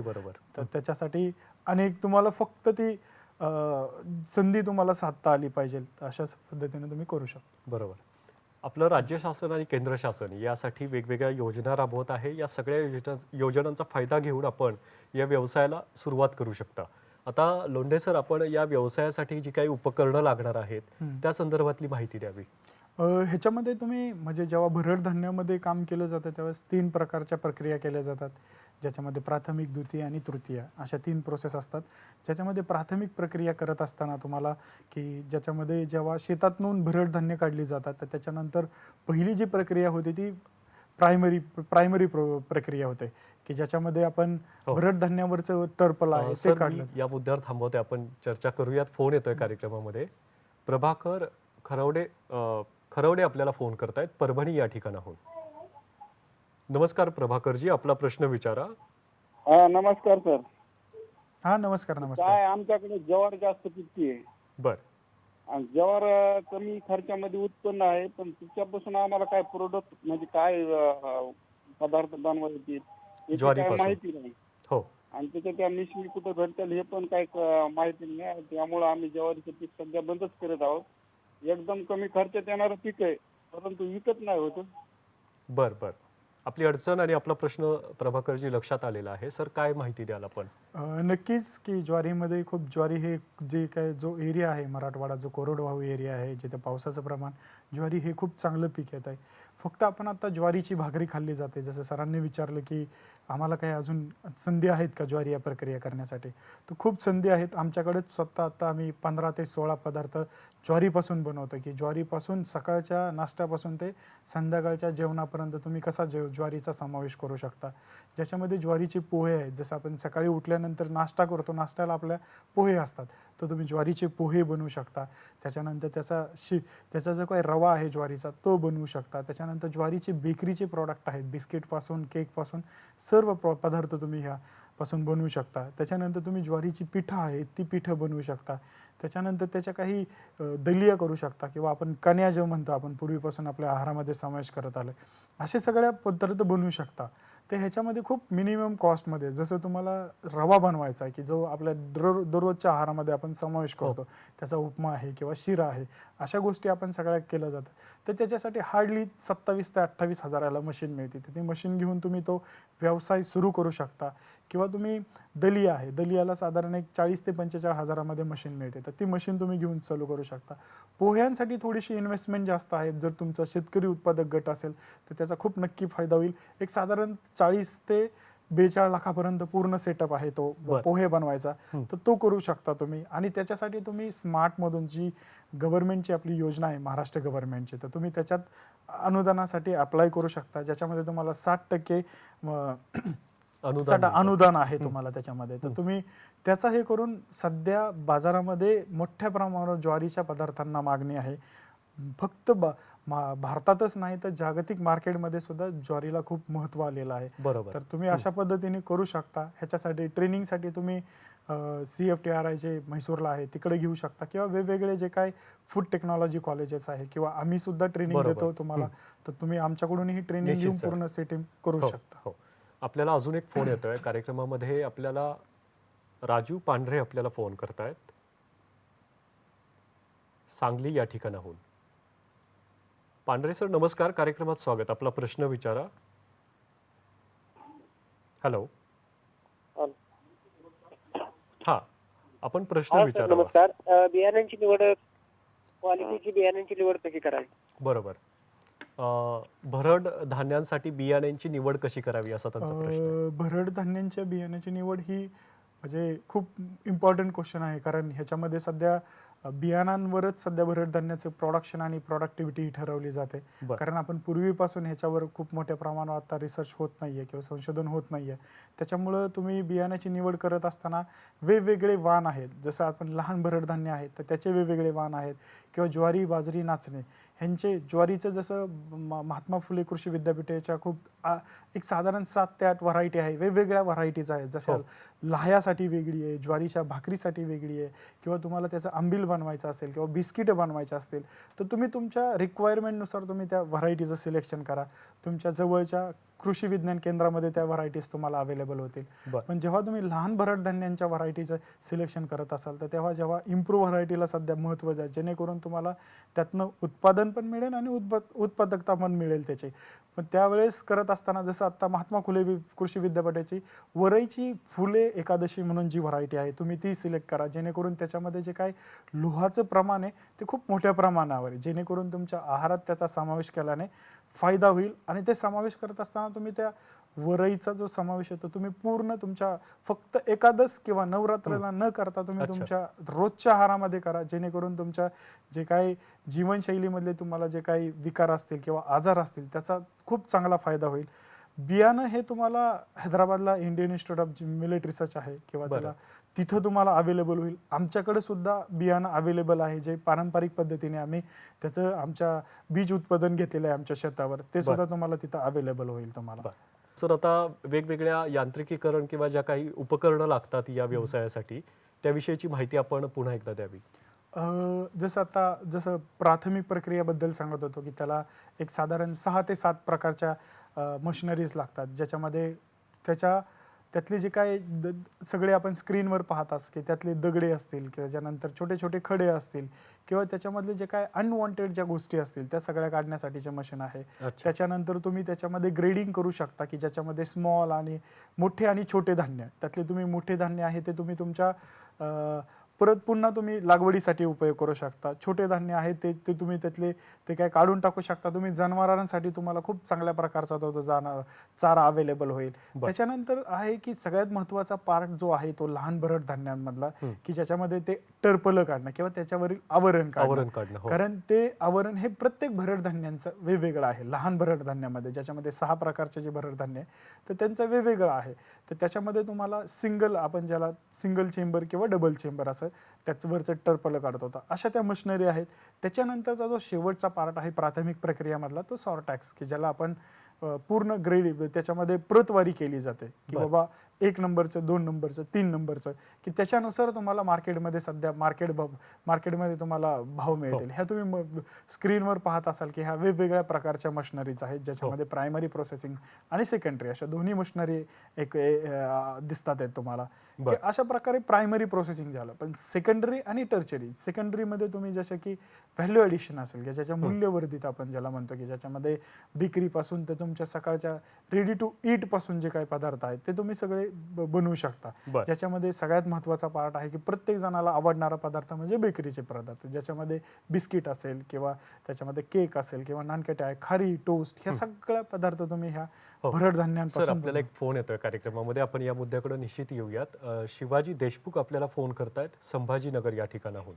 तर त्याच्यासाठी अनेक तुम्हाला फक्त ती संधी तुम्हाला साधता आली पाहिजे. अशाच पद्धतीने तुम्ही करू शकता. बरोबर. आपलं राज्य शासन आणि केंद्र शासन यासाठी वेगवेगळ्या योजना राबवत आहे. या सगळ्या योजनांचा फायदा घेऊन आपण या व्यवसायाला सुरुवात करू शकता. आता लोंढे सर, आपण या व्यवसायासाठी जी काही उपकरणं लागणार आहेत त्या संदर्भातली माहिती द्यावी. ह्याच्यामध्ये तुम्ही म्हणजे जेव्हा भरड धान्यामध्ये काम केलं जातं त्यावेळेस 3 प्रकारच्या प्रक्रिया केल्या जातात, ज्याच्यामध्ये प्राथमिक, द्वितीय आणि तृतीय अशा 3 प्रोसेस असतात. ज्याच्यामध्ये प्राथमिक प्रक्रिया करत असताना तुम्हाला की ज्याच्यामध्ये जेव्हा शेतातून भरड धान्य काढली जातात तर त्याच्यानंतर पहिली जी प्रक्रिया होती ती प्रायमरी प्रक्रिया होते की ज्याच्यामध्ये आपण भरड धान्यावरचं टर्पल आहे ते काढलं. या मुद्द्यावर थांबवते, आपण चर्चा करूयात. फोन येतोय कार्यक्रमामध्ये. प्रभाकर खरवडे आपल्याला फोन करतायत परभणी या ठिकाणाहून. नमस्कार प्रभाकरजी, आपला प्रश्न विचारा. नमस्कार सर. नमस्कार. काय आमच्याकडे ज्वार जास्त पिकते. बर. ज्वार कमी खर्चामध्ये उत्पन्न आहे, पण त्याच्यापासून आम्हाला काय प्रोडक्ट म्हणजे काय पदार्थ बनवायचे ज्वारीपासून माहिती नाही. हो. आणि त्याच्या त्या मिशनी कुठे भेटतील हे पण काय माहिती नाही. त्यामुळे आम्ही ज्वारीचं पीक सध्या बंदच करत आहोत. एकदम कमी खर्चात येणारं पीक आहे, परंतु विकत नाही होत. बर. आपली अडचण आणि आपला प्रश्न प्रभाकरजी लक्षात आलेला आहे. सर, काय माहिती द्याल आपण? नक्कीच की ज्वारीमध्ये ज्वारी हे जे काय जो एरिया आहे मराठवाडा, जो कोरडवाहू एरिया आहे, जिथे पावसाचं प्रमाण, ज्वारी हे खूप चांगलं पीक येत आहे. फक्त आपण आता ज्वारीची भाकरी खाल्ली जाते. जसं सरांनी विचारलं की आम्हाला काही अजून संधी आहेत का ज्वारी या प्रक्रिया करण्यासाठी, तर खूप संधी आहेत. आमच्याकडे स्वतः आता आम्ही 15 ते 16 पदार्थ ज्वारीपासून बनवतो की ज्वारीपासून सकाळच्या नाश्त्यापासून ते संध्याकाळच्या जेवणापर्यंत तुम्ही कसा ज्वारीचा समावेश करू शकता. ज्याच्यामध्ये ज्वारीचे पोहे आहेत. जसं आपण सकाळी उठल्यानंतर नाश्ता करतो, नाश्त्याला आपल्या पोहे असतात, तर तुम्ही ज्वारीचे पोहे बनवू शकता. त्याच्यानंतर त्याचा जो काही रवा आहे ज्वारीचा तो बनवू शकता. त्याच्यानंतर ज्वारीचे बेकरीचे प्रॉडक्ट आहेत, बिस्किटपासून केकपासून सर्व पदार्थ तुम्ही ह्यापासून बनवू शकता. त्याच्यानंतर तुम्ही ज्वारीची पिठं आहे ती पिठं बनवू शकता. त्याच्यानंतर त्याच्या काही दलिया करू शकता किंवा आपण कण्या जे म्हणतो आपण पूर्वीपासून आपल्या आहारामध्ये समावेश करत आलो, असे सगळ्या पदार्थ बनवू शकता. ते ह्याच्यामध्ये खूप मिनिमम कॉस्टमध्ये, जसं तुम्हाला रवा बनवायचा आहे की जो आपल्या दररोजच्या आहारामध्ये आपण समावेश करतो, त्याचा उपमा आहे किंवा शिरा आहे, अशा गोष्टी आपण सगळ्या केल्या जातात. तर त्याच्यासाठी हार्डली 27 ते 28 हजाराला मशीन मिळते. तर ती मशीन घेऊन तुम्ही तो व्यवसाय सुरू करू शकता. किंवा तुम्ही दलिया आहे, दलियाला साधारण एक 40 ते 45 हजारामध्ये मशीन मिळते, तर ती मशीन तुम्ही घेऊन चालू करू शकता. पोह्यांसाठी थोडीशी इन्व्हेस्टमेंट जास्त आहे. जर तुमचा शेतकरी उत्पादक गट असेल तर त्याचा खूप नक्की फायदा होईल. एक साधारण 40 ते 42 लाखापर्यंत पूर्ण सेटअप आहे तो बरं. पोहे बनवायचा, तर तो करू शकता तुम्ही. आणि त्याच्यासाठी तुम्ही स्मार्टमधून जी गव्हर्नमेंटची आपली योजना आहे महाराष्ट्र गव्हर्नमेंटची, तर तुम्ही त्याच्यात अनुदानासाठी अप्लाय करू शकता, ज्याच्यामध्ये तुम्हाला 60% अनुदान मिळतं. अनुदान आहे तुम्हाला त्याच्यामध्ये. तर तुम्ही त्याचा हे करून, सध्या बाजारामध्ये मोठ्या प्रमाणावर ज्वारीच्या पदार्थांना मागणी आहे. फक्त भारतातच नाही तर जागतिक मार्केटमध्ये सुद्धा ज्वारीला खूप महत्त्व आलेलं आहे. बरोबर. तर तुम्ही अशा पद्धतीने करू शकता. ह्याच्यासाठी ट्रेनिंगसाठी तुम्ही CFTRI जे म्हैसूरला आहे तिकडे घेऊ शकता, किंवा वेगवेगळे जे काय फूड टेक्नॉलॉजी कॉलेजेस आहे, किंवा आम्ही सुद्धा ट्रेनिंग बरोबर. देतो तुम्हाला, तर तुम्ही आमच्याकडूनही ट्रेनिंग निश्चित घेऊन सर. पूर्ण सेटिंग करू हो, शकता. हो. आपल्याला अजून एक फोन येतोय कार्यक्रमामध्ये. आपल्याला राजू पांढरे आपल्याला फोन करतायत, सांगली या ठिकाणाहून. पांढरे सर नमस्कार, कार्यक्रमात स्वागत. आपला प्रश्न विचारा. हॅलो. हा, आपण प्रश्न विचारा. नमस्कार. बियाण्यांची निवड, क्वालिटीची बियाण्यांची निवड कशी करावी? बरोबर. भरड धान्यांसाठी बियाण्यांची निवड कशी करावी असा त्यांचा प्रश्न आहे. भरड धान्यांच्या बियाण्याची निवड ही म्हणजे खूप इम्पॉर्टंट क्वेश्चन आहे, कारण ह्याच्यामध्ये सध्या बियाणांवरच सध्या भरड धान्याचे प्रोडक्शन आणि प्रोडक्टिव्हिटी ठरवली जाते. बरं. कारण आपण पूर्वीपासून ह्याच्यावर खूप मोठ्या प्रमाणावर आता रिसर्च होत नाहीये किंवा संशोधन होत नाहीये. त्याच्यामुळं तुम्ही बियाण्याची निवड करत असताना वेगवेगळे वाण आहेत. जसं आपण लहान भरड धान्य आहेत तर त्याचे वेगवेगळे वाण आहेत, किंवा ज्वारी, बाजरी, नाचणे ह्यांचे, ज्वारीचं जसं महात्मा फुले कृषी विद्यापीठाच्या खूप एक साधारण 7 ते 8 व्हरायटी आहे, वेगवेगळ्या व्हरायटीज आहेत. जशा हो. लाह्यासाठी वेगळी आहे, ज्वारीच्या भाकरीसाठी वेगळी आहे, किंवा तुम्हाला त्याचं आंबील बनवायचं असेल किंवा बिस्किटं बनवायचे असतील, तर तुम्ही तुमच्या रिक्वायरमेंटनुसार तुम्ही त्या व्हरायटीचं सिलेक्शन करा. तुमच्या जवळच्या कृषी विज्ञान केंद्रामध्ये त्या व्हरायटीज तुम्हाला अवेलेबल होतील. बरं. पण जेव्हा तुम्ही लहान भरड धान्यांच्या व्हरायटीचं सिलेक्शन करत असाल, तर जेव्हा इम्प्रूव्ह व्हरायटीला सध्या महत्त्व द्या, जेणेकरून तुम्हाला त्यातनं उत्पादन पण मिळेल आणि उत्पादकता पण मिळेल त्याची. पण त्यावेळेस करत असताना, जसं आता महात्मा फुले कृषी विद्यापीठाची वरईची फुले एकादशी म्हणून जी व्हरायटी आहे, तुम्ही ती सिलेक्ट करा, जेणेकरून त्याच्यामध्ये जे काय लोहाचं प्रमाण आहे ते खूप मोठ्या प्रमाणावर आहे, जेणेकरून तुमच्या आहारात त्याचा समावेश केल्याने फायदा होईल. आणि ते समावेश करत असताना तुम्ही त्या वरईचा जो समावेश होतो, तुम्ही पूर्ण तुमच्या फक्त एकादश किंवा नवरात्रीला न करता तुम्ही अच्छा. तुमच्या रोजच्या आहारामध्ये करा, जेणेकरून तुमच्या जे काही जीवनशैलीमधले तुम्हाला जे काही विकार असतील किंवा आजार असतील त्याचा खूप चांगला फायदा होईल. बियाणं हे तुम्हाला हैदराबादला Indian institute of millet research आहे, किंवा बरं. त्याला तिथं तुम्हाला अवेलेबल होईल. आमच्याकडे सुद्धा बियाणं अवेलेबल आहे, जे पारंपरिक पद्धतीने आम्ही त्याचं आमच्या बीज उत्पादन घेतलेलं आहे आमच्या शेतावर, ते सुद्धा तुम्हाला तिथं अवेलेबल होईल तुम्हाला. बरं. सर, आता वेगवेगळ्या यांत्रिकीकरण किंवा ज्या काही उपकरणं लागतात या व्यवसायासाठी, त्याविषयीची माहिती आपण पुन्हा एकदा द्यावी. जसं प्राथमिक प्रक्रियेबद्दल सांगत होतो, की त्याला एक साधारण 6 ते 7 प्रकारच्या मशिनरीज लागतात, ज्याच्यामध्ये त्यातले जे काय सगळे आपण स्क्रीनवर पाहताच, की त्यातले दगडे असतील, किंवा त्याच्यानंतर छोटे छोटे खडे असतील, किंवा त्याच्यामधले जे काय अनवॉन्टेड ज्या गोष्टी असतील त्या सगळ्या काढण्यासाठीचे मशीन आहे. अच्छा. त्याच्यानंतर तुम्ही त्याच्यामध्ये ग्रेडिंग करू शकता, की ज्याच्यामध्ये स्मॉल आणि मोठे आणि छोटे धान्य, त्यातले तुम्ही मोठे धान्य आहे ते तुम्ही तुमच्या परत पुन्हा तुम्ही लागवडीसाठी उपयोग करू शकता. छोटे धान्य आहे ते तुम्ही त्यातले ते काय काढून टाकू शकता. तुम्ही जनावरांसाठी तुम्हाला खूप चांगल्या प्रकारचा तो चारा अवेलेबल होईल. त्याच्यानंतर आहे की सगळ्यात महत्त्वाचा पार्ट जो आहे तो लहान भरड धान्यांमधला, की ज्याच्यामध्ये ते टरपलं काढणं किंवा त्याच्यावरील आवरण काढणं. हो. कारण ते आवरण हे प्रत्येक भरड धान्यांचं वेगवेगळं आहे. लहान भरड धान्यामध्ये ज्याच्यामध्ये 6 प्रकारचे जे भरड धान्य आहे तर त्यांचं वेगवेगळं आहे. तर त्याच्यामध्ये तुम्हाला आपण ज्याला सिंगल चेंबर किंवा डबल चेंबर असं त्याच्यावरचं टरपलं काढत होता, अशा त्या मशिनरी आहेत. त्याच्यानंतरचा जो शेवटचा पार्ट आहे प्राथमिक प्रक्रियामधला तो सॉर्टॅक्स, की ज्याला आपण पूर्ण ग्रेड त्याच्यामध्ये प्रतवारी केली जाते, की बाबा 1 नंबरचं, 2 नंबरचं, 3 नंबरचं, की त्याच्यानुसार तुम्हाला मार्केटमध्ये सध्या मार्केटमध्ये तुम्हाला भाव मिळतील. ह्या तुम्ही स्क्रीनवर पाहत असाल की ह्या वेगवेगळ्या प्रकारच्या मशिनरीज आहेत, ज्याच्यामध्ये प्रायमरी प्रोसेसिंग आणि सेकंडरी अशा दोन्ही मशिनरी एक दिसतात आहेत तुम्हाला. की अशा प्रकारे प्रायमरी प्रोसेसिंग झालं. पण सेकंडरी आणि टर्चरी, सेकंडरीमध्ये तुम्ही जसं की व्हॅल्यू ॲडिशन असेल, की ज्याच्या मूल्यवर्धित आपण ज्याला म्हणतो, की ज्याच्यामध्ये बिक्रीपासून ते तुमच्या सकाळच्या रेडी टू ईट पासून जे काही पदार्थ आहेत ते तुम्ही सगळे सगळे बनवू शकता. बर. ज्याच्यामध्ये सगळ्यात महत्त्वाचा पार्ट आहे की प्रत्येक जणाला आवडणारा पदार्थ म्हणजे बेकरीचे पदार्थ, ज्याच्यामध्ये बिस्किट असेल किंवा त्याच्यामध्ये केक असेल किंवा नानकट्या आहे, खारी, टोस्ट, ह्या सगळ्या पदार्थ तुम्ही ह्या हो. भरड सर धान्यांपासून आपल्याला एक फोन येतोय कार्यक्रमामध्ये, आपण या मुद्द्याकडे निश्चित येऊयात. शिवाजी देशमुख आपल्याला फोन करतायत संभाजीनगर या ठिकाणाहून.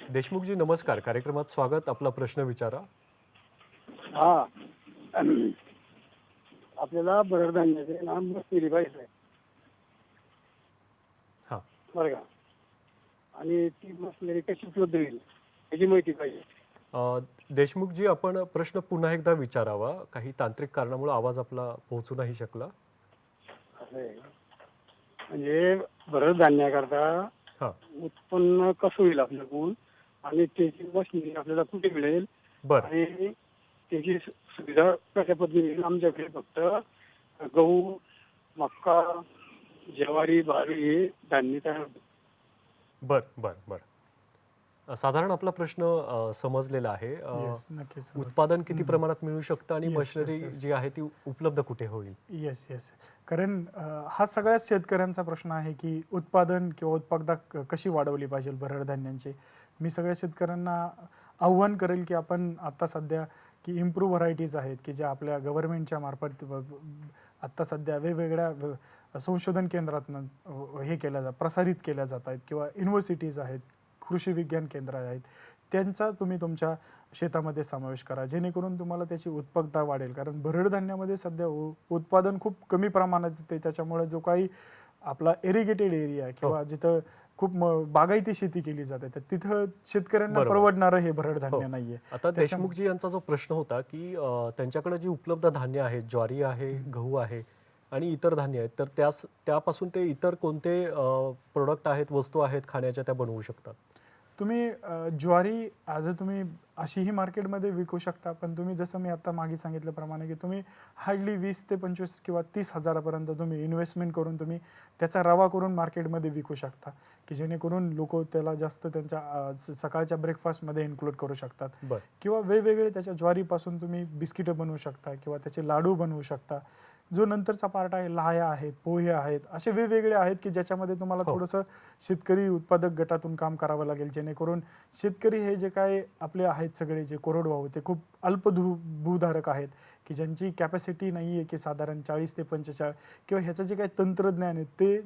देशमुखजी नमस्कार, कार्यक्रमात स्वागत, आपला प्रश्न विचारा. हा आपल्याला भरड धान्याचे नाम केली पाहिजे हां. बरं का, आणि ती मशिनरी कशी उपलब्ध होईल याची माहिती पाहिजे. देशमुखजी आपण प्रश्न पुन्हा एकदा विचारावा, काही तांत्रिक कारणामुळे आवाज आपला पोहोचू नाही शकला. असं आहे. म्हणजे भरड धान्याकरता हां. उत्पन्न कसं होईल आपल्याकडून, आणि त्याची मशिनरी आपल्याला कुठे मिळेल, बरं. आणि त्याची सुविधा कशा पद्धतीने. आमच्याकडे फक्त गहू, मक्का, ज्वारी, बाजरी हे धान्य तयार होतं. बर बर बर साधारण आपला प्रश्न समजलेला आहे. Yes, नक्कीच sir. उत्पादन किती प्रमाणात मिळू शकतं आणि Yes, yes, मशिनरी yes. जी आहे ती उपलब्ध कुठे होईल? येस येस, कारण हा सगळ्याच शेतकऱ्यांचा प्रश्न आहे की उत्पादन किंवा उत्पादकता कशी वाढवली पाहिजे भरड धान्यांची. मी सगळ्या शेतकऱ्यांना आव्हान करेल की आपण आता सध्या की इम्प्रूव्ह व्हरायटीज आहेत की ज्या आपल्या गव्हर्नमेंटच्या मार्फत आत्ता सध्या वेगवेगळ्या संशोधन केंद्रातून हे केल्या प्रसारित केल्या जात आहेत किंवा युनिव्हर्सिटीज आहेत, कृषी विज्ञान केंद्र आहेत, त्यांचा तुम्ही तुमच्या शेतामध्ये समावेश करा, जेणेकरून तुम्हाला त्याची उत्पादकता वाढेल. कारण भरड धान्यामध्ये सध्या उत्पादन खूप कमी प्रमाणात येते. त्याच्यामुळे जो काही आपला इरिगेटेड एरिया किंवा जिथं खूप बागायती शेती केली जाते तर तिथं शेतकऱ्यांना बरोबर. परवडणारं हे भरड धान्य हो. नाहीये. आता देशमुखजी यांचा जो प्रश्न होता की त्यांच्याकडे जी उपलब्ध धान्य आहेत, ज्वारी आहे, गहू आहे आणि इतर धान्य आहेत, तर त्यापासून ते इतर कोणते प्रोडक्ट आहेत, वस्तू आहेत खाण्याच्या, त्या बनवू शकतात? तुम्ही ज्वारी तुम्ही अशीही मार्केटमध्ये विकू शकता, पण तुम्ही जसं मी आता मागे सांगितल्याप्रमाणे की तुम्ही हार्डली 20 ते 25 किंवा 30 हजारापर्यंत तुम्ही इन्व्हेस्टमेंट करून तुम्ही त्याचा रवा करून मार्केटमध्ये विकू शकता, की जेणेकरून लोक त्याला जास्त त्यांच्या सकाळच्या ब्रेकफास्टमध्ये इन्क्लूड करू शकतात. बर. किंवा वेगवेगळे त्याच्या ज्वारीपासून तुम्ही बिस्किटं बनवू शकता किंवा त्याचे लाडू बनवू शकता. जो नंतरचा पार्ट आहे, लाह्या आहेत, पोहे आहेत, असे वेगवेगळे आहेत की ज्याच्यामध्ये तुम्हाला हो. थोडंसं शेतकरी उत्पादक गटातून काम करावं लागेल, जेणेकरून शेतकरी हे जे काय आपले आहेत सगळे जे कोरडवाहू ते खूप भूधारक आहेत की ज्यांची कॅपॅसिटी नाही आहे की साधारण 40 ते 45 किंवा ह्याचं जे काही तंत्रज्ञान आहे ते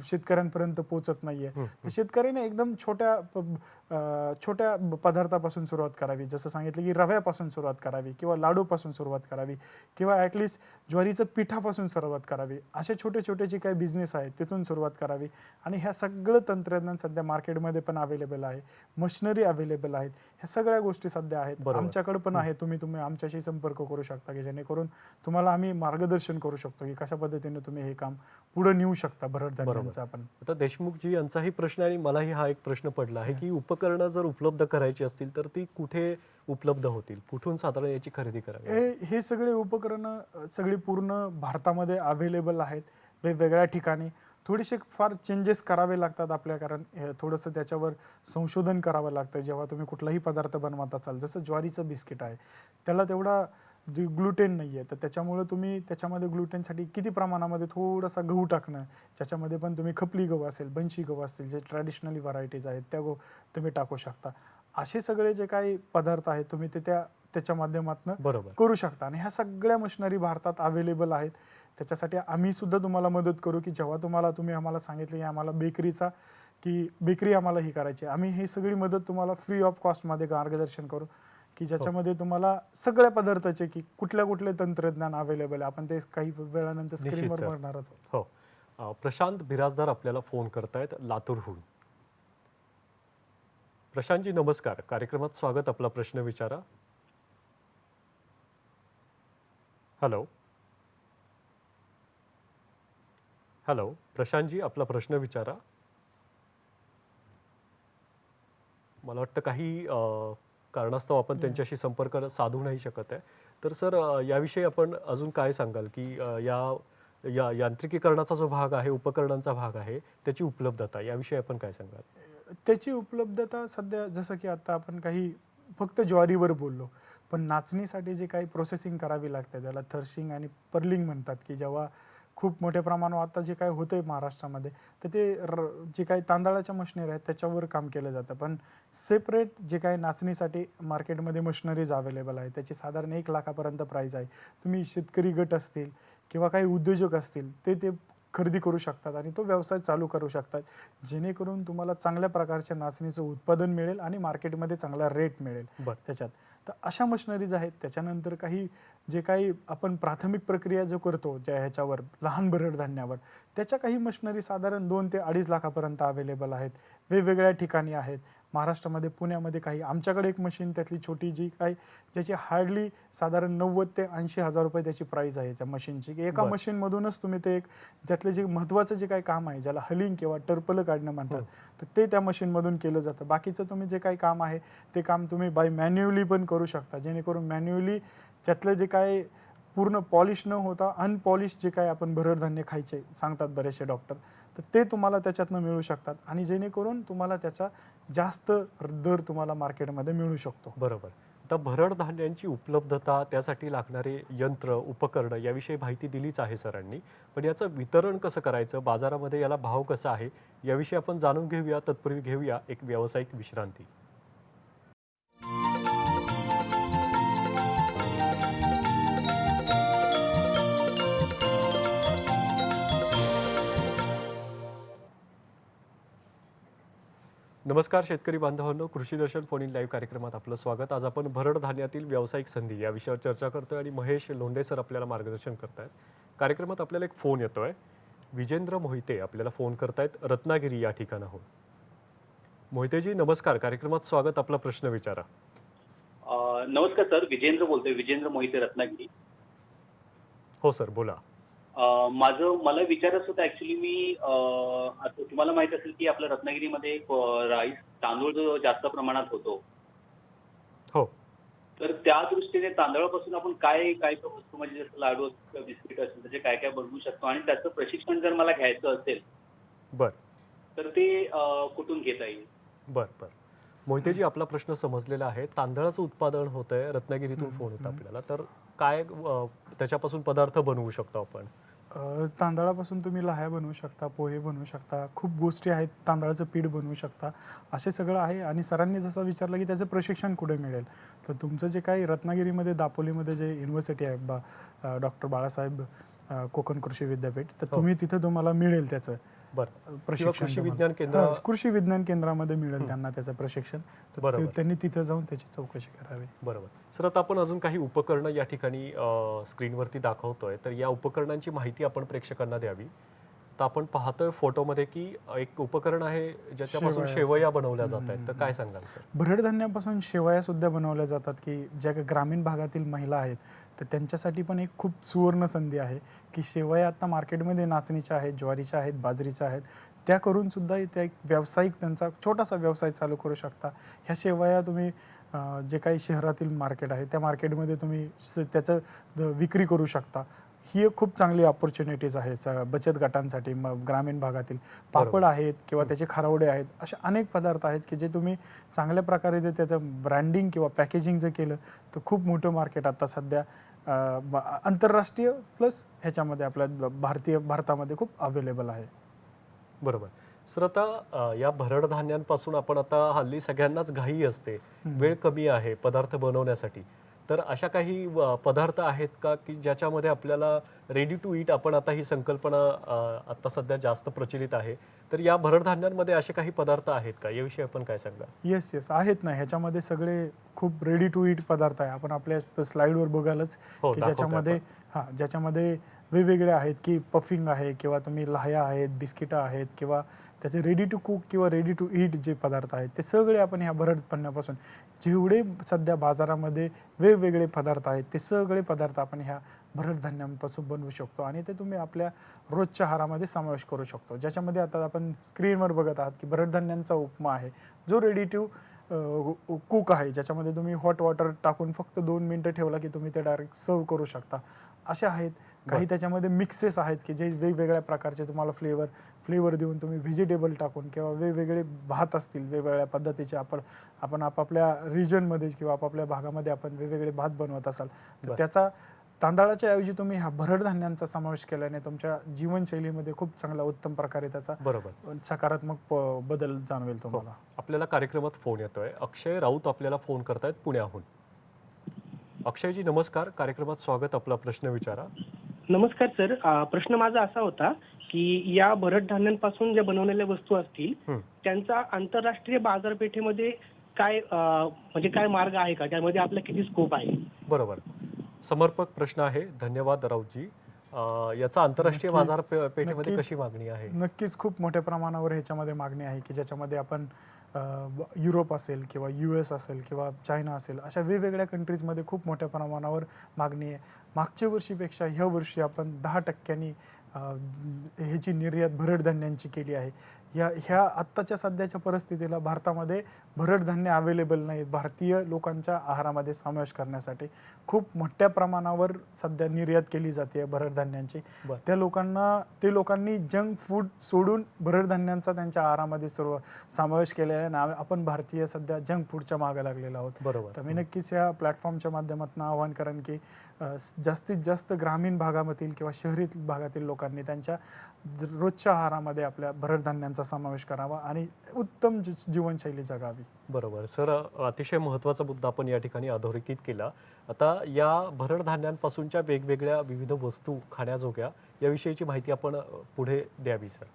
शेतकऱ्यांपर्यंत पोहोचत नाहीये. तर शेतकऱ्याने एकदम छोट्या पदार्थापासून सुरुवात करावी, जसं सांगितलं की रव्यापासून सुरुवात करावी किंवा लाडूपासून सुरुवात करावी किंवा ॲटलिस्ट ज्वारीचं पिठापासून सुरुवात करावी. असे छोटे छोटे जे काही बिझनेस आहेत तिथून सुरुवात करावी. आणि ह्या सगळं तंत्रज्ञान सध्या मार्केटमध्ये पण अवेलेबल आहे, मशिनरी अवेलेबल आहेत, ह्या सगळ्या गोष्टी सध्या आहेत. बरोबर. आमच्याकडे पण आहे, तुम्ही आमच्याशी संपर्क करू शकता की जेणेकरून तुम्हाला आम्ही मार्गदर्शन करू शकतो की कशा पद्धतीने तुम्ही हे काम पुढे नेऊ शकता भरड धान्यांचं. आपण आता देशमुखजी यांचाही प्रश्न आणि मलाही हा एक प्रश्न पडला आहे की उपकरणं जर उपलब्ध करायची असतील तर ती कुठे उपलब्ध होतील, कुठून साधारण याची खरेदी करावी? हे सगळे उपकरणं सगळी पूर्ण भारतामध्ये अवेलेबल आहेत, वेगवेगळ्या ठिकाणी. थोडेसे फार चेंजेस करावे लागतात आपल्या, कारण थोडंसं त्याच्यावर संशोधन करावं लागतं. जेव्हा तुम्ही कुठलाही पदार्थ बनवत असाल, जसं ज्वारीचं बिस्किट आहे, त्याला तेवढा ग्लुटेन नाही आहे, तर त्याच्यामुळे तुम्ही त्याच्यामध्ये ग्लुटेनसाठी किती प्रमाणामध्ये थोडासा गहू टाकणं, ज्याच्यामध्ये पण तुम्ही खपली गहू असेल, बंशी गहू असतील, जे ट्रॅडिशनली व्हरायटीज आहेत त्या गहू तुम्ही टाकू शकता. असे सगळे जे काही पदार्थ आहेत तुम्ही ते त्याच्या माध्यमातून बरोबर. करू शकता. आणि ह्या सगळ्या मशिनरी भारतात अवेलेबल आहेत. त्याच्यासाठी आम्ही सुद्धा तुम्हाला मदत करू की जेव्हा तुम्ही आम्हाला सांगितलं की आम्हाला बेकरी आम्हाला ही करायची, आम्ही ही सगळी मदत तुम्हाला फ्री ऑफ कॉस्टमध्ये मार्गदर्शन करू की ज्याच्यामध्ये तुम्हाला सगळ्या पदार्थाचे की कुठले तंत्रज्ञान अवेलेबल आहे. आपण ते काही वेळानंतर निश्चित स्क्रीनवर सर. बघणार आहोत. हो. प्रशांत बिराजदार आपल्याला फोन करतायत लातूरहून. प्रशांतजी नमस्कार, कार्यक्रमात स्वागत, आपला प्रश्न विचारा. हॅलो हॅलो प्रशांतजी, आपला प्रश्न विचारा. मला वाटतं काही कारणास्तव आपण त्यांच्याशी संपर्क साधू नाही शकत आहे. तर सर याविषयी आपण अजून काय सांगाल की या यांत्रिकीकरणाचा जो भाग आहे, उपकरणांचा भाग आहे, त्याची उपलब्धता याविषयी आपण काय सांगाल? त्याची उपलब्धता सध्या जसं की आता आपण काही फक्त ज्वारीवर बोललो, पण नाचणीसाठी जे काही प्रोसेसिंग करावी लागते त्याला थर्शिंग आणि पर्लिंग म्हणतात, की जेव्हा खूप मोठ्या प्रमाणावर आता जे काय होतंय महाराष्ट्रामध्ये, तर ते जे काही तांदळाच्या मशिनरी आहेत त्याच्यावर काम केलं जातं. पण सेपरेट जे काही नाचणीसाठी मार्केटमध्ये मशिनरीज अवेलेबल आहे, त्याची साधारण 1 लाखापर्यंत प्राईस आहे. तुम्ही शेतकरी गट असतील किंवा काही उद्योजक असतील, ते खरेदी करू शकतात आणि तो व्यवसाय चालू करू शकतात, जेणेकरून तुम्हाला चांगल्या प्रकारच्या नाचणीचं उत्पादन मिळेल आणि मार्केटमध्ये चांगला रेट मिळेल बरं. त्याच्यात. तर अशा मशिनरीज आहेत. त्याच्यानंतर काही जे काही आपण प्राथमिक प्रक्रिया जो करतो ज्या ह्याच्यावर लहान भरड धान्यावर, त्याच्या काही मशिनरी साधारण 2 ते 2.5 लाखापर्यंत अवेलेबल आहेत. वेगवेगळ्या ठिकाणी आहेत. महाराष्ट्रामध्ये, पुण्यामध्ये काही. आमच्याकडे एक मशीन त्यातली छोटी जी काही ज्याची हार्डली साधारण 90 ते 80 हजार रुपये त्याची प्राईस आहे त्या मशीनची. एका बरं. मशीनमधूनच तुम्ही ते एक त्यातले जे महत्त्वाचं जे काही काम आहे, ज्याला हलिंग किंवा टर्पलं काढणं म्हणतात, तर ते त्या मशीनमधून केलं जातं. बाकीचं तुम्ही जे काही काम आहे ते काम तुम्ही बाय मॅन्युअली पण करू शकता, जेणेकरून मॅन्युअली त्यातलं जे काय पूर्ण पॉलिश न होता अनपॉलिश जे काही आपण भरड धान्य खायचे सांगतात बरेचसे डॉक्टर, तर ते तुम्हाला त्याच्यातनं मिळू शकतात आणि जेणेकरून तुम्हाला त्याचा जास्त दर तुम्हाला मार्केटमध्ये मिळू शकतो. बरोबर. आता भरड धान्यांची उपलब्धता, त्यासाठी लागणारे यंत्र, उपकरणं याविषयी माहिती दिलीच आहे सरांनी. पण याचं वितरण कसं करायचं, बाजारामध्ये याला भाव कसा आहे, याविषयी आपण जाणून घेऊया. तत्पूर्वी घेऊया एक व्यावसायिक विश्रांती. नमस्कार शेतकरी बांधवांनो, कृषी दर्शन फोन इन लाईव्ह कार्यक्रमात आपलं स्वागत. आज आपण भरड धान्यातील व्यावसायिक संधी या विषयावर चर्चा करतोय आणि महेश लोंढे सर आपल्याला मार्गदर्शन करतायत. कार्यक्रमात आपल्याला एक फोन येतोय. विजेंद्र मोहिते आपल्याला फोन करतायत रत्नागिरी या ठिकाणाहून. मोहितेजी नमस्कार, कार्यक्रमात स्वागत. आपला प्रश्न विचारा. नमस्कार सर, विजेंद्र बोलतोय, विजेंद्र मोहिते, रत्नागिरी. हो सर, बोला. मला विचारायचं होतं ऍक्च्युली मी आता तुम्हाला माहित असेल की आपल्या रत्नागिरीमध्ये राईस तांदूळ जो जास्त प्रमाणात होतो, हो. तर त्या दृष्टीने तांदळापासून आपण काय काय वस्तू म्हणजे जसं लाडू असतील किंवा बिस्किट असेल त्याचे काय काय बनवू शकतो आणि त्याचं प्रशिक्षण जर मला घ्यायचं असेल बर तर ते कुठून घेता येईल? बर बर मोहितेजी, आपला प्रश्न समजलेला आहे. तांदळाचं उत्पादन होत आहे, रत्नागिरीतून फोन होता आपल्याला. तर काय त्याच्यापासून पदार्थ बनवू शकतो आपण? तांदळापासून तुम्ही लाह्या बनवू शकता, पोहे बनवू शकता, खूप गोष्टी आहेत. तांदळाचं पीठ बनवू शकता, असे सगळं आहे. आणि सरांनी जसं विचारलं की त्याचं प्रशिक्षण कुठे मिळेल, तर तुमचं जे काही रत्नागिरीमध्ये दापोलीमध्ये जे युनिव्हर्सिटी आहे डॉक्टर बाळासाहेब कोकण कृषी विद्यापीठ, तर तुम्ही तिथं तुम्हाला मिळेल त्याचं प्रशिक्षण. कृषी विज्ञान केंद्र, कृषी विज्ञान केंद्रामध्ये मिळेल त्यांना त्याचं प्रशिक्षण. तर त्यांनी तिथं जाऊन त्याची चौकशी करावी. बरोबर सर. आता आपण अजून काही उपकरणं या ठिकाणी स्क्रीनवरती दाखवतोय, तर या उपकरणांची माहिती आपण प्रेक्षकांना द्यावी. तर आपण पाहतोय फोटोमध्ये की एक उपकरण आहे ज्याच्यापासून शेवया बनवल्या जात आहेत. तर काय सांगाल सर? भरड धान्यापासून शेवया सुद्धा बनवल्या जातात, की ज्या ग्रामीण भागातील महिला आहेत तर त्यांच्यासाठी पण एक खूप सुवर्ण संधी आहे की शेवया आता मार्केटमध्ये नाचणीच्या आहेत, ज्वारीच्या आहेत, बाजरीच्या आहेत, त्या करून सुद्धा त्या एक व्यावसायिक त्यांचा छोटासा व्यवसाय चालू करू शकता. ह्या शेवया तुम्ही जे काही शहरातील मार्केट आहे त्या मार्केटमध्ये तुम्ही त्याचं विक्री करू शकता. ही एक खूप चांगली ऑपॉर्च्युनिटीज आहे बचत गटांसाठी. ग्रामीण भागातील पापड आहेत किंवा त्याचे खारवडे आहेत, असे अनेक पदार्थ आहेत की जे तुम्ही चांगल्या प्रकारे जर त्याचं ब्रँडिंग किंवा पॅकेजिंग जर केलं तर खूप मोठं मार्केट आता सध्या आंतरराष्ट्रीय प्लस ह्याच्यामध्ये आपल्या भारतामध्ये खूप अवेलेबल आहे. बरोबर सर. आता या भरड धान्यांपासून आपण आता हल्ली सगळ्यांनाच घाई असते, वेळ कमी आहे पदार्थ बनवण्यासाठी. तर अशा काही पदार्थ आहेत का की ज्याच्यामध्ये आपल्याला रेडी टू ईट, आपण आता ही संकल्पना आता सध्या जास्त प्रचलित आहे, तर या भरड धान्यांमध्ये असे काही पदार्थ आहेत का, याविषयी आपण काय सांगा? येस आहेत ना. ह्याच्यामध्ये सगळे खूप रेडी टू ईट पदार्थ आहे. आपण आपल्या स्लाइडवर बघालच की ज्याच्यामध्ये वेगवेगळे आहेत की पफिंग आहे किंवा तुम्ही लाह्या आहेत, बिस्किटं आहेत किंवा त्याचे रेडी टू कुक किंवा रेडी टू ईट जे पदार्थ आहेत ते सगळे आपण ह्या भरड धान्यापासून, जेवढे सध्या बाजारामध्ये वेगवेगळे पदार्थ आहेत ते सगळे पदार्थ आपण ह्या भरड धान्यांपासून बनवू शकतो आणि ते तुम्ही आपल्या रोजच्या आहारामध्ये समावेश करू शकतो. ज्याच्यामध्ये आता आपण स्क्रीनवर बघत आहात की भरड धान्यांचा उपमा आहे जो रेडी टू कुक आहे, ज्याच्यामध्ये तुम्ही हॉट वॉटर टाकून फक्त 2 मिनिटं ठेवला की तुम्ही ते डायरेक्ट सर्व करू शकता. असे आहेत काही. त्याच्यामध्ये मिक्सेस आहेत की जे वेगवेगळ्या प्रकारचे तुम्हाला फ्लेवर देऊन तुम्ही व्हेजिटेबल टाकून किंवा वेगवेगळे भात असतील वेगवेगळ्या पद्धतीचे आपण आपापल्या रिजनमध्ये किंवा आपापल्या भागामध्ये आपण वेगवेगळे भात बनवत असाल तर त्याचा तांदळाच्या ऐवजी तुम्ही ह्या भरड धान्यांचा समावेश केल्याने तुमच्या जीवनशैलीमध्ये खूप चांगला उत्तम प्रकारे त्याचा बरोबर. सकारात्मक बदल जाणवेल तुम्हाला. आपल्याला कार्यक्रमात फोन येतोय. अक्षय राऊत आपल्याला फोन करतायत पुण्याहून. अक्षयजी नमस्कार, कार्यक्रमात स्वागत. आपला प्रश्न विचारा. नमस्कार सर. प्रश्न माझा असा होता की या भरड धान्यांपासून ज्या बनवलेल्या वस्तू असतील त्यांचा आंतरराष्ट्रीय बाजारपेठेमध्ये काय म्हणजे काय मार्ग आहे का, त्यामध्ये आपला किती स्कोप आहे? बरोबर, समर्पक प्रश्न आहे. धन्यवाद राऊतजी. याचा आंतरराष्ट्रीय बाजारपेठेमध्ये कशी मागणी आहे? नक्कीच खूप मोठ्या प्रमाणावर ह्याच्यामध्ये मागणी आहे की ज्याच्यामध्ये आपण युरोप असेल किंवा US असेल किंवा चायना असेल, अशा वेगवेगळ्या कंट्रीजमध्ये खूप मोठ्या प्रमाणावर मागणी आहे. मागच्या वर्षीपेक्षा ह्या वर्षी आपण 10% ह्याची निर्यात भरड धान्यांची केली आहे. ह्या आत्ताच्या सध्याच्या परिस्थितीला भारतामध्ये भरड धान्य अवेलेबल नाहीत. भारतीय लोकांच्या आहारामध्ये समावेश करण्यासाठी खूप मोठ्या प्रमाणावर सध्या निर्यात केली जाते भरड धान्यांची. ते लोकांनी जंक फूड सोडून भरड धान्यांचा त्यांच्या आहारामध्ये समावेश केलेला आहे. आपण भारतीय सध्या जंक फूडच्या मागे लागलेलो आहोत. बरोबर. तर मी नक्कीच या प्लॅटफॉर्मच्या माध्यमातून आवाहन करेन की जास्तीत जास्त ग्रामीण भागामधील किंवा शहरी भागातील लोकांनी त्यांच्या रोजच्या आहारामध्ये आपल्या भरड धान्यांचा समावेश करावा आणि उत्तम जीवनशैली जगावी. बरोबर सर, अतिशय महत्त्वाचा मुद्दा आपण या ठिकाणी अधोरेखित केला. आता या भरड धान्यांपासूनच्या वेगवेगळ्या विविध वस्तू खाण्याजोग्या याविषयीची माहिती आपण पुढे द्यावी सर.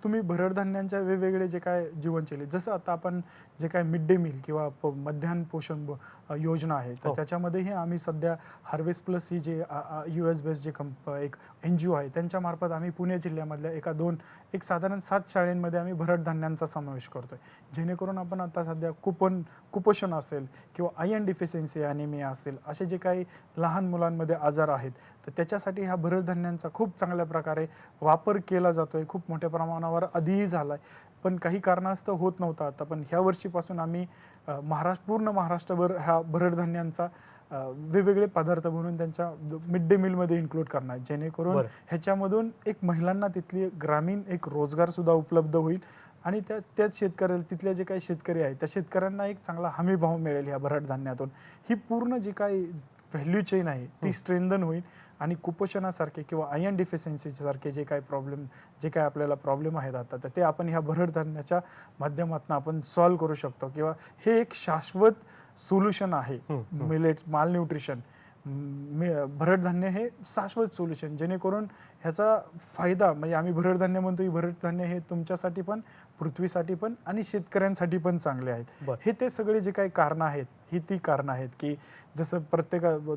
तुम्ही भरड धान्यांच्या वेगवेगळे जे काय जीवनशैली, जसं आता आपण जे काय मिड डे मील किंवा मध्यान्ह पोषण योजना आहे, तर त्याच्यामध्येही आम्ही सध्या हार्वेस्ट प्लस ही जे US बेस्ड जे एक NGO आहे त्यांच्यामार्फत आम्ही पुणे जिल्ह्यामधल्या एक साधारण 7 शाळांमध्ये आम्ही भरड धान्यांचा समावेश करतोय, जेणेकरून आपण आता सध्या कुपोषण असेल किंवा आयर्न डिफिशियन्सी ॲनिमिया असेल, असे जे काही लहान मुलांमध्ये आजार आहेत, तर त्याच्यासाठी ह्या भरड धान्यांचा खूप चांगल्या प्रकारे वापर केला जातोय. खूप मोठ्या प्रमाणावर आधीही झाला आहे, पण काही कारणास्तव होत नव्हता. आता पण ह्या वर्षीपासून आम्ही पूर्ण महाराष्ट्रभर ह्या भरड धान्यांचा वेगवेगळे पदार्थ बनवून त्यांच्या मिड डे मीलमध्ये इन्क्लूड करणार, जेणेकरून ह्याच्यामधून एक महिलांना तिथली ग्रामीण एक रोजगार सुद्धा उपलब्ध होईल आणि त्याच शेतकऱ्याला, तिथले जे काही शेतकरी आहेत त्या शेतकऱ्यांना एक चांगला हमी भाव मिळेल ह्या भरड धान्यातून. ही पूर्ण जी काही व्हॅल्यू चेन आहे ती स्ट्रेंथन होईल आणि कुपोषणासारखे किंवा आयर्न डिफिशियन्सीचे सारखे जे काय आपल्याला प्रॉब्लेम आहेत आता, तर ते आपण ह्या भरड धान्याच्या माध्यमातून आपण सॉल्व्ह करू शकतो किंवा हे एक शाश्वत सोल्युशन आहे. मिलेट्स, माल न्यूट्रिशन, भरड धान्य हे शाश्वत सोल्युशन, जेणेकरून ह्याचा फायदा म्हणजे आम्ही भरड धान्य म्हणतो, ही भरड धान्य हे तुमच्यासाठी पण, पृथ्वीसाठी पण आणि शेतकऱ्यांसाठी पण चांगले आहेत. हे ते सगळे जे काही कारणं आहेत, ही ती कारणं आहेत की जसं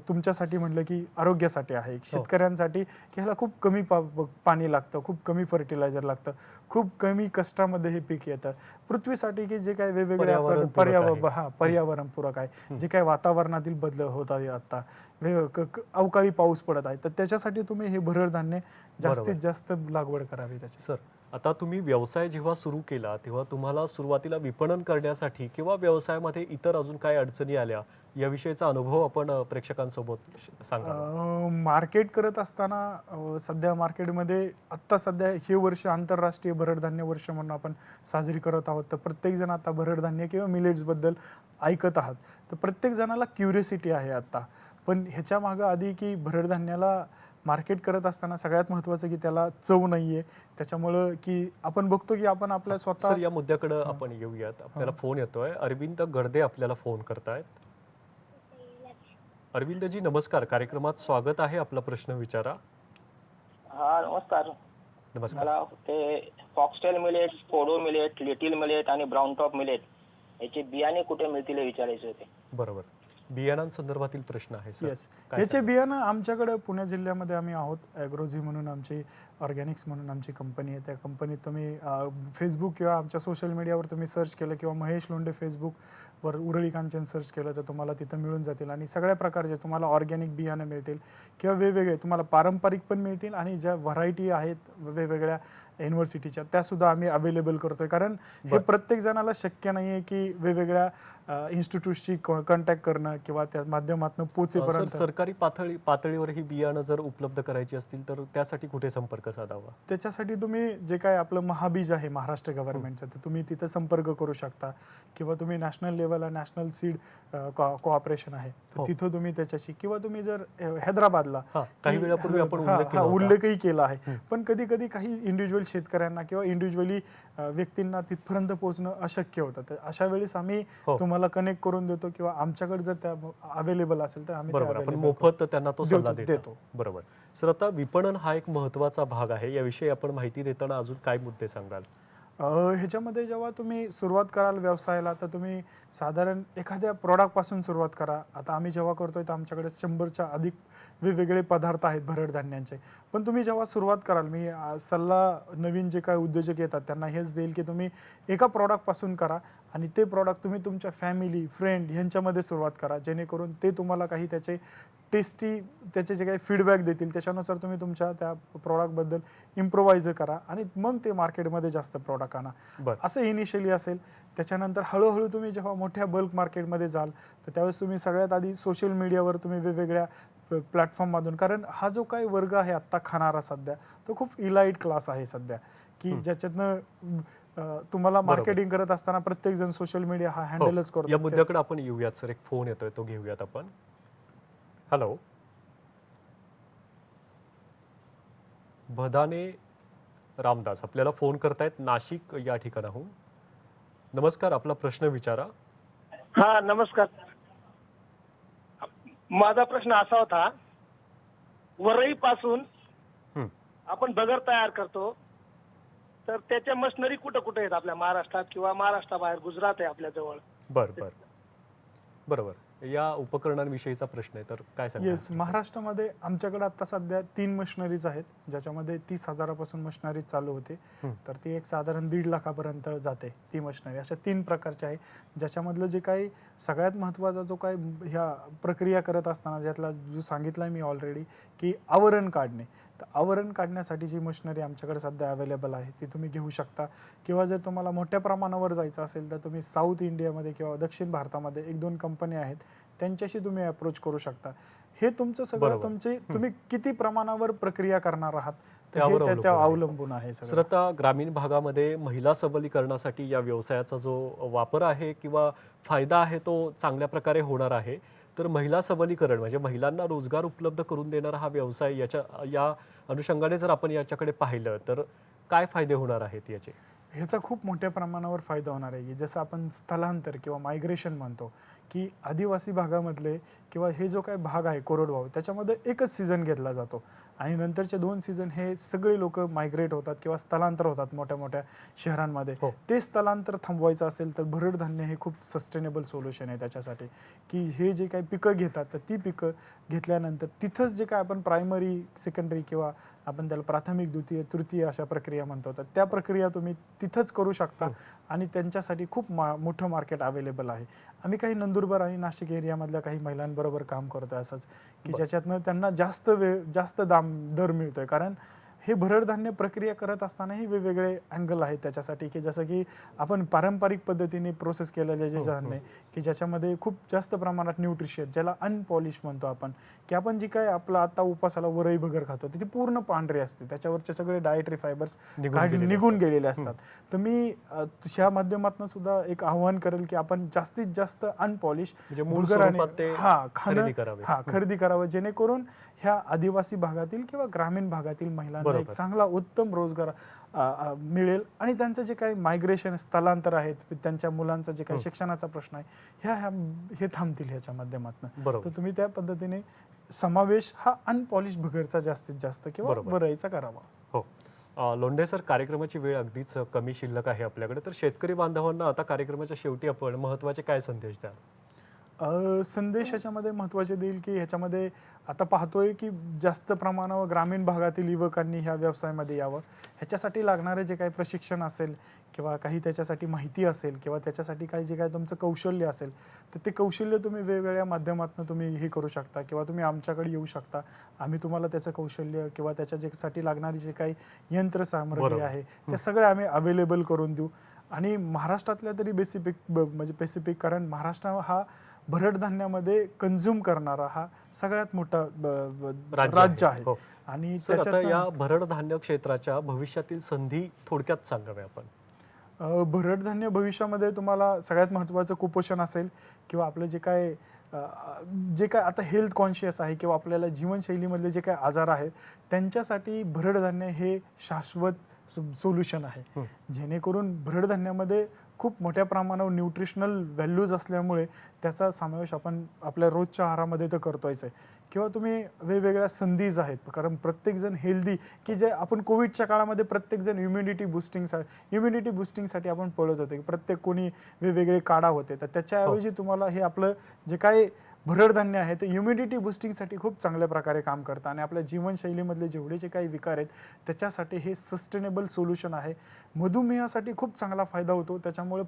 तुमच्यासाठी म्हटलं की आरोग्यासाठी आहे, शेतकऱ्यांसाठी की ह्याला खूप कमी पाणी लागतं, खूप कमी फर्टिलायझर लागतं, खूप कमी कष्टामध्ये हे पीक येतं. पृथ्वीसाठी की जे काही वेगवेगळे पर्यावरण पूरक आहे, जे काही वातावरणातील बदल होत आहे, आता अवकाळी पाऊस पडत आहे, तर त्याच्यासाठी तुम्ही हे भरड धान्य जास्तीत जास्त लागवड करावी त्याची. सर, आता तुम्ही व्यवसाय जेव्हा सुरू केला तेव्हा तुम्हाला सुरुवातीला विपणन करण्यासाठी किंवा व्यवसायामध्ये इतर अजून काय अडचणी आल्या याविषयीचा अनुभव आपण प्रेक्षकांसोबत सांगा. मार्केट करत असताना सध्या मार्केटमध्ये आत्ता सध्या हे वर्ष आंतरराष्ट्रीय भरड धान्य वर्ष म्हणून आपण साजरी करत आहोत. तर प्रत्येकजण आता भरड धान्य किंवा मिलेट्सबद्दल ऐकत आहात, तर प्रत्येक जणाला क्युरियोसिटी आहे आता. पण ह्याच्या मागं आधी की भरड धान्याला मार्केट करत असताना सगळ्यात महत्त्वाचं की त्याला चव नाहीये, त्याच्यामुळं की आपण बघतो की आपण आपल्या स्वतः या मुद्द्याकडे आपण येऊयात. आपल्याला फोन येतोय. अरविंद गडदे आपल्याला फोन करतायत. अरविंदजी नमस्कार, कार्यक्रमात स्वागत आहे. आपला प्रश्न विचारा. हा नमस्कार. नमस्कार. मला ते फॉक्सटेल मिलेट, स्पोडो मिलेट, लिटिल मिलेट आणि ब्राऊन टॉप मिलेट याचे बियाणे कुठे मिळतील हे विचारायचे होते. बरोबर, बियाणांसंदर्भातील प्रश्न आहे सर. याचे बियाणं आमच्याकडे पुणे जिल्ह्यामध्ये आम्ही आहोत. ॲग्रोझी म्हणून आमची ऑर्गॅनिक्स म्हणून आमची कंपनी आहे. त्या कंपनीत तुम्ही फेसबुक किंवा आमच्या सोशल मीडियावर तुम्ही सर्च केलं किंवा महेश लोंढे फेसबुकवर उरळी कांचन सर्च केलं तर तुम्हाला तिथं मिळून जातील आणि सगळ्या प्रकारचे तुम्हाला ऑर्गॅनिक बियाणं मिळतील किंवा वेगवेगळे तुम्हाला पारंपरिक पण मिळतील आणि ज्या व्हरायटी आहेत वेगवेगळ्या युनिव्हर्सिटीच्या, त्या सुद्धा आम्ही अवेलेबल करतोय. कारण हे प्रत्येक जणाला शक्य नाही आहे की वेगवेगळ्या इन्स्टिट्यूटशी कॉन्टॅक्ट करणं किंवा त्या माध्यमातून सर, पोचेपर्यंत. सरकारी पातळीवर ही बियाणं जर उपलब्ध करायची असतील तर त्यासाठी कुठे संपर्क साधावा? त्याच्यासाठी तुम्ही जे काय आपलं महाबीज आहे महाराष्ट्र गव्हर्नमेंटचं, तर तुम्ही तिथं संपर्क करू शकता किंवा तुम्ही नॅशनल लेवलला नॅशनल सीड कोऑपरेशन आहे, तर तिथं तुम्ही त्याच्याशी, किंवा तुम्ही जर हैदराबादला काही वेळापूर्वी आपण उल्लेख केला होता. उल्लेखही केला आहे. पण कधी कधी काही इंडिव्हिज्युअल शेतकऱ्यांना किंवा इंडिव्हिज्युअली व्यक्तींना तिथपर्यंत पोहोचणं अशक्य होतं. तर अशा वेळेस आम्ही तुम्हाला कनेक्ट करून देतो किंवा आमच्याकडे जर त्या अवेलेबल असेल तर आम्ही ते बरोबर, आपण available मोफत त्यांना तो सल्ला देतो. देतो. बरोबर. सर, आता विपणन हा एक महत्त्वाचा भाग आहे. याविषयी आपण माहिती देताना अजून काय मुद्दे सांगाल? ह्याच्यामध्ये जेव्हा तुम्ही सुरुवात कराल व्यवसायाला, तर तुम्ही साधारण एखाद्या प्रॉडक्टपासून सुरुवात करा. आता आम्ही जेव्हा करतोय तर आमच्याकडे 100च्या अधिक वेगवेगळे पदार्थ आहेत भरड धान्यांचे. पण तुम्ही जेव्हा सुरुवात कराल, मी सल्ला नवीन जे काय उद्योजक येतात त्यांना हेच देईल की तुम्ही एका प्रॉडक्टपासून करा आणि ते प्रॉडक्ट तुम्ही तुमच्या फॅमिली, फ्रेंड ह्यांच्यामध्ये सुरुवात करा, जेणेकरून ते तुम्हाला काही त्याचे टेस्टी, त्याचे जे काही फीडबॅक देतील त्याच्यानुसार तुम्ही तुमच्या त्या प्रॉडक्टबद्दल इम्प्रोवाइज करा आणि मग ते मार्केटमध्ये जास्त प्रॉडक्ट आणा. असं इनिशियली असेल. त्याच्यानंतर हळूहळू तुम्ही जेव्हा मोठ्या बल्क मार्केटमध्ये जाल तर त्यावेळेस तुम्ही सगळ्यात आधी सोशल मीडियावर तुम्ही वेगवेगळ्या प्लॅटफॉर्ममधून, कारण हा जो काही वर्ग आहे आत्ता खाणारा सध्या, तो खूप इलाइट क्लास आहे सध्या, की ज्याच्यातनं तुम्हाला मार्केटिंग करत असताना प्रत्येक जण सोशल मीडिया हा हँडलच करतो. या मुद्द्याकडे आपण येऊयात सर. एक फोन येतोय, तो घेऊयात आपण. हॅलो, भदाने रामदास आपल्याला फोन करतायत नाशिक या ठिकाणाहून. नमस्कार, आपला प्रश्न विचारा. हा नमस्कार. माझा प्रश्न असा होता, वरईपासून आपण बगर तयार करतो, तर त्याच्या मशिनरी कुठं कुठे आहेत आपल्या महाराष्ट्रात किंवा महाराष्ट्राबाहेर? गुजरात आहे आपल्या जवळ. बरोबर. या उपकरणांविषयीचा प्रश्न आहे, तर काय सांगाल? येस, महाराष्ट्रामध्ये आमच्याकडे आता सध्या 3 मशिनरीज आहेत, ज्याच्यामध्ये 30,000पासून मशिनरी चालू होते, तर ती एक साधारण 1.5 लाखापर्यंत जाते ती मशिनरी. अशा 3 प्रकारच्या आहे, ज्याच्यामधलं जे काही सगळ्यात महत्त्वाचा जो काही ह्या प्रक्रिया करत असताना ज्यातला जो सांगितला मी ऑलरेडी की आवरण काढणे, तर आवरण काढण्यासाठी जी मशिनरी आमच्याकडे सध्या अवेलेबल आहे ती तुम्ही घेऊ शकता. किंवा जर तुम्हाला मोठ्या प्रमाणावर जायचं असेल तर तुम्ही साऊथ इंडियामध्ये किंवा दक्षिण भारतामध्ये 1-2 कंपन्या आहेत, त्यांच्याशी तुम्ही अप्रोच करू शकता. हे तुमचं सगळं तुम्ही किती प्रमाणावर प्रक्रिया करणार आहात त्याच्या अवलंबून आहे सर. सगळं. आता ग्रामीण भागामध्ये महिला सबलीकरणासाठी या व्यवसायाचा जो वापर आहे किंवा फायदा आहे तो चांगल्या प्रकारे होणार आहे. तर महिला सबलीकरण म्हणजे महिलांना रोजगार उपलब्ध करून देणारा हा व्यवसाय, या अनुषंगाने जर आपण याच्याकडे पाहिलं तर काय फायदे होणार आहेत याचे? ह्याचा खूप मोठ्या प्रमाणावर फायदा होणार आहे. जसं आपण स्थलांतर किंवा मायग्रेशन म्हणतो, की आदिवासी भागामधले किंवा हे जो काही भाग आहे कोरडवाहू, त्याच्यामध्ये एकच सीझन घेतला जातो आणि नंतरचे 2 सीझन हे सगळे लोक मायग्रेट होतात किंवा स्थलांतर होतात मोठ्या मोठ्या शहरांमध्ये. ते स्थलांतर थांबवायचं असेल तर भरड धान्य हे खूप सस्टेनेबल सोल्युशन आहे त्याच्यासाठी, की हे जे काही पिकं घेतात तर ती पिकं घेतल्यानंतर तिथंच जे काय आपण प्रायमरी, सेकंडरी किंवा आपण त्याला प्राथमिक, द्वितीय, तृतीय अशा प्रक्रिया म्हणतो, तर त्या प्रक्रिया तुम्ही तिथंच करू शकता आणि त्यांच्यासाठी खूप मोठं मार्केट अवेलेबल आहे. आम्ही काही नंदुरबार आणि नाशिक एरियामधल्या काही महिलांबरोबर काम करतोय असंच, की ज्याच्यातनं त्यांना जास्त दर मिळतोय. कारण हे भरड धान्य प्रक्रिया करत असतानाही वेगवेगळे अँगल आहेत त्याच्यासाठी, की जसं की आपण पारंपरिक पद्धतीने प्रोसेस केलेले जे धान्य की ज्याच्यामध्ये खूप जास्त प्रमाणात न्यूट्रिशन, ज्याला अनपॉलिश म्हणतो आपण, की आपण जी काय आपला आता उपासाला वरई भगर खातो ती पूर्ण पांढरी असते, त्याच्यावरचे सगळे डायटरी फायबर्स निघून गेलेले असतात. तर मी ह्या माध्यमातून सुद्धा एक आव्हान करेल की आपण जास्तीत जास्त अनपॉलिश भगर खरेदी करावं, जेणेकरून ह्या आदिवासी भागातील किंवा ग्रामीण भागातील महिलांना एक चांगला उत्तम रोजगार मिळेल आणि त्यांचं जे काही मायग्रेशन, स्थलांतर आहेत, त्यांच्या मुलांचा जे काही शिक्षणाचा प्रश्न आहे हे थांबतील ह्याच्या माध्यमातून. तर तुम्ही त्या पद्धतीने समावेश हा अनपॉलिश भगरचा जास्तीत जास्त किंवा वरईचा करावा. हो. लोंढे सर, कार्यक्रमाची वेळ अगदीच कमी शिल्लक आहे आपल्याकडे, तर शेतकरी बांधवांना आता कार्यक्रमाच्या शेवटी आपण महत्त्वाचे काय संदेश द्याल? संदेश ह्याच्यामध्ये महत्त्वाचे देईल की ह्याच्यामध्ये आता पाहतोय की जास्त प्रमाणावर ग्रामीण भागातील युवकांनी ह्या व्यवसायामध्ये यावं. ह्याच्यासाठी लागणारे जे काही प्रशिक्षण असेल किंवा काही त्याच्यासाठी माहिती असेल किंवा त्याच्यासाठी काही जे काही तुमचं कौशल्य असेल तर ते कौशल्य तुम्ही वेगवेगळ्या माध्यमातून तुम्ही हे करू शकता किंवा तुम्ही आमच्याकडे येऊ शकता. आम्ही तुम्हाला त्याचं कौशल्य किंवा त्याच्यासाठी लागणारी जे काही यंत्रसामग्री आहे ते सगळे आम्ही अवेलेबल करून देऊ. आणि महाराष्ट्रातल्या तरी म्हणजे स्पेसिफिक, कारण महाराष्ट्र हा भरड धान्यामध्ये कन्झ्युम करणारा हा सगळ्यात मोठा राज्य आहे. हो. आणि सर, आता त्याच्यात या भरड धान्य क्षेत्राच्या भविष्यातील संधी थोडक्यात सांगाव्या आपण. भरड धान्य भविष्यामध्ये तुम्हाला सगळ्यात महत्त्वाचं कुपोषण असेल किंवा आपलं जे काय आता हेल्थ कॉन्शियस आहे किंवा आपल्याला जीवनशैलीमधले जे काही आजार आहेत त्यांच्यासाठी भरड धान्य हे शाश्वत सोल्युशन आहे. जेणेकरून भरड धान्यामध्ये खूप मोठ्या प्रमाणावर न्यूट्रिशनल व्हॅल्यूज असल्यामुळे त्याचा समावेश आपण आपल्या रोजच्या आहारामध्ये तर करतोयच आहे. किंवा तुम्ही वेगवेगळ्या संधीज आहेत, कारण प्रत्येकजण हेल्दी की जे आपण कोविडच्या काळामध्ये प्रत्येकजण इम्युनिटी बुस्टिंगसाठी आपण पळत होते. प्रत्येक कोणी वेगवेगळे काढा होते, तर त्याच्याऐवजी तुम्हाला हे आपलं जे काही भरड धान्य आहे ते इम्युनिटी बुस्टिंगसाठी खूप चांगल्या प्रकारे काम करतं आणि आपल्या जीवनशैलीमधले जेवढे जे काही विकार आहेत त्याच्यासाठी हे सस्टेनेबल सोल्युशन आहे. मधुमेहासाठी खूप चांगला फायदा होतो. त्याच्यामुळे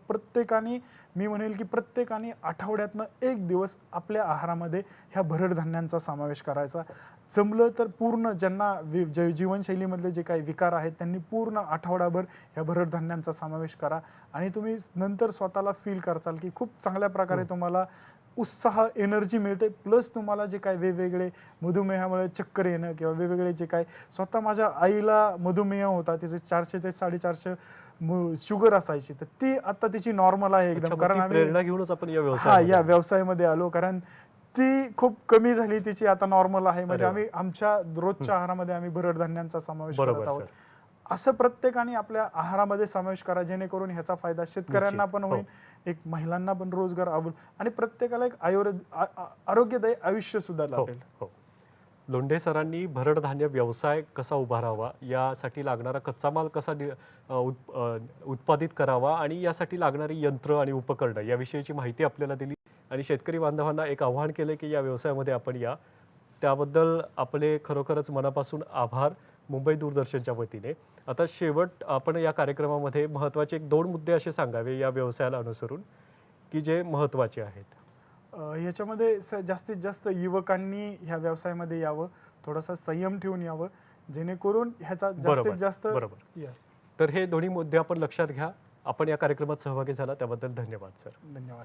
मी म्हणेल की प्रत्येकाने आठवड्यातनं एक दिवस आपल्या आहारामध्ये ह्या भरड धान्यांचा समावेश करायचा. जमलं तर पूर्ण ज्यांना जीवनशैलीमधले जे काही विकार आहेत त्यांनी पूर्ण आठवडाभर ह्या भरड धान्यांचा समावेश करा आणि तुम्ही नंतर स्वतःला फील करचाल की खूप चांगल्या प्रकारे तुम्हाला उत्साह, एनर्जी मिळते. प्लस तुम्हाला जे काय वेगवेगळे मधुमेहामुळे चक्कर येणं किंवा वेगवेगळे जे काय, स्वतः माझ्या आईला मधुमेह होता, तिचे 400 ते 450 शुगर असायची, तर ती आता तिची नॉर्मल आहे एकदम. कारण आम्ही प्रेरणा घेऊनच आपण या व्यवसायामध्ये आलो, कारण ती खूप कमी झाली, तिची आता नॉर्मल आहे. म्हणजे आम्ही आमच्या रोजच्या आहारामध्ये आम्ही भरड धान्यांचा समावेश करत आहोत. असं प्रत्येकाने आपल्या आहारामध्ये समावेश करा, जेणेकरून ह्याचा फायदा शेतकऱ्यांना पण होईल, एक महिलांना पण रोजगार आणि प्रत्येकाला एक आरोग्यदायी आयुष्य सुद्धा लाभेल. लोंढे सरांनी भरड धान्य व्यवसाय कसा उभारावा, यासाठी लागणारा कच्चा माल कसा उत्पादित करावा आणि यासाठी लागणारी यंत्र आणि उपकरणं याविषयीची माहिती आपल्याला दिली आणि शेतकरी बांधवांना एक आव्हान केले की या व्यवसायामध्ये आपण या. त्याबद्दल आपले खरोखरच मनापासून आभार मुंबई दूरदर्शनच्या वतीने. आता शेवट आपण या कार्यक्रमामध्ये महत्त्वाचे 2 मुद्दे असे सांगावे या व्यवसायाला अनुसरून की जे महत्त्वाचे आहेत. याच्यामध्ये जास्तीत जास्त युवकांनी ह्या व्यवसायामध्ये यावं, थोडासा संयम ठेवून यावं, जेणेकरून ह्याचा जास्तीत जास्त. तर हे दोन्ही मुद्दे आपण लक्षात घ्या. आपण या कार्यक्रमात सहभागी झाला त्याबद्दल धन्यवाद सर. धन्यवाद.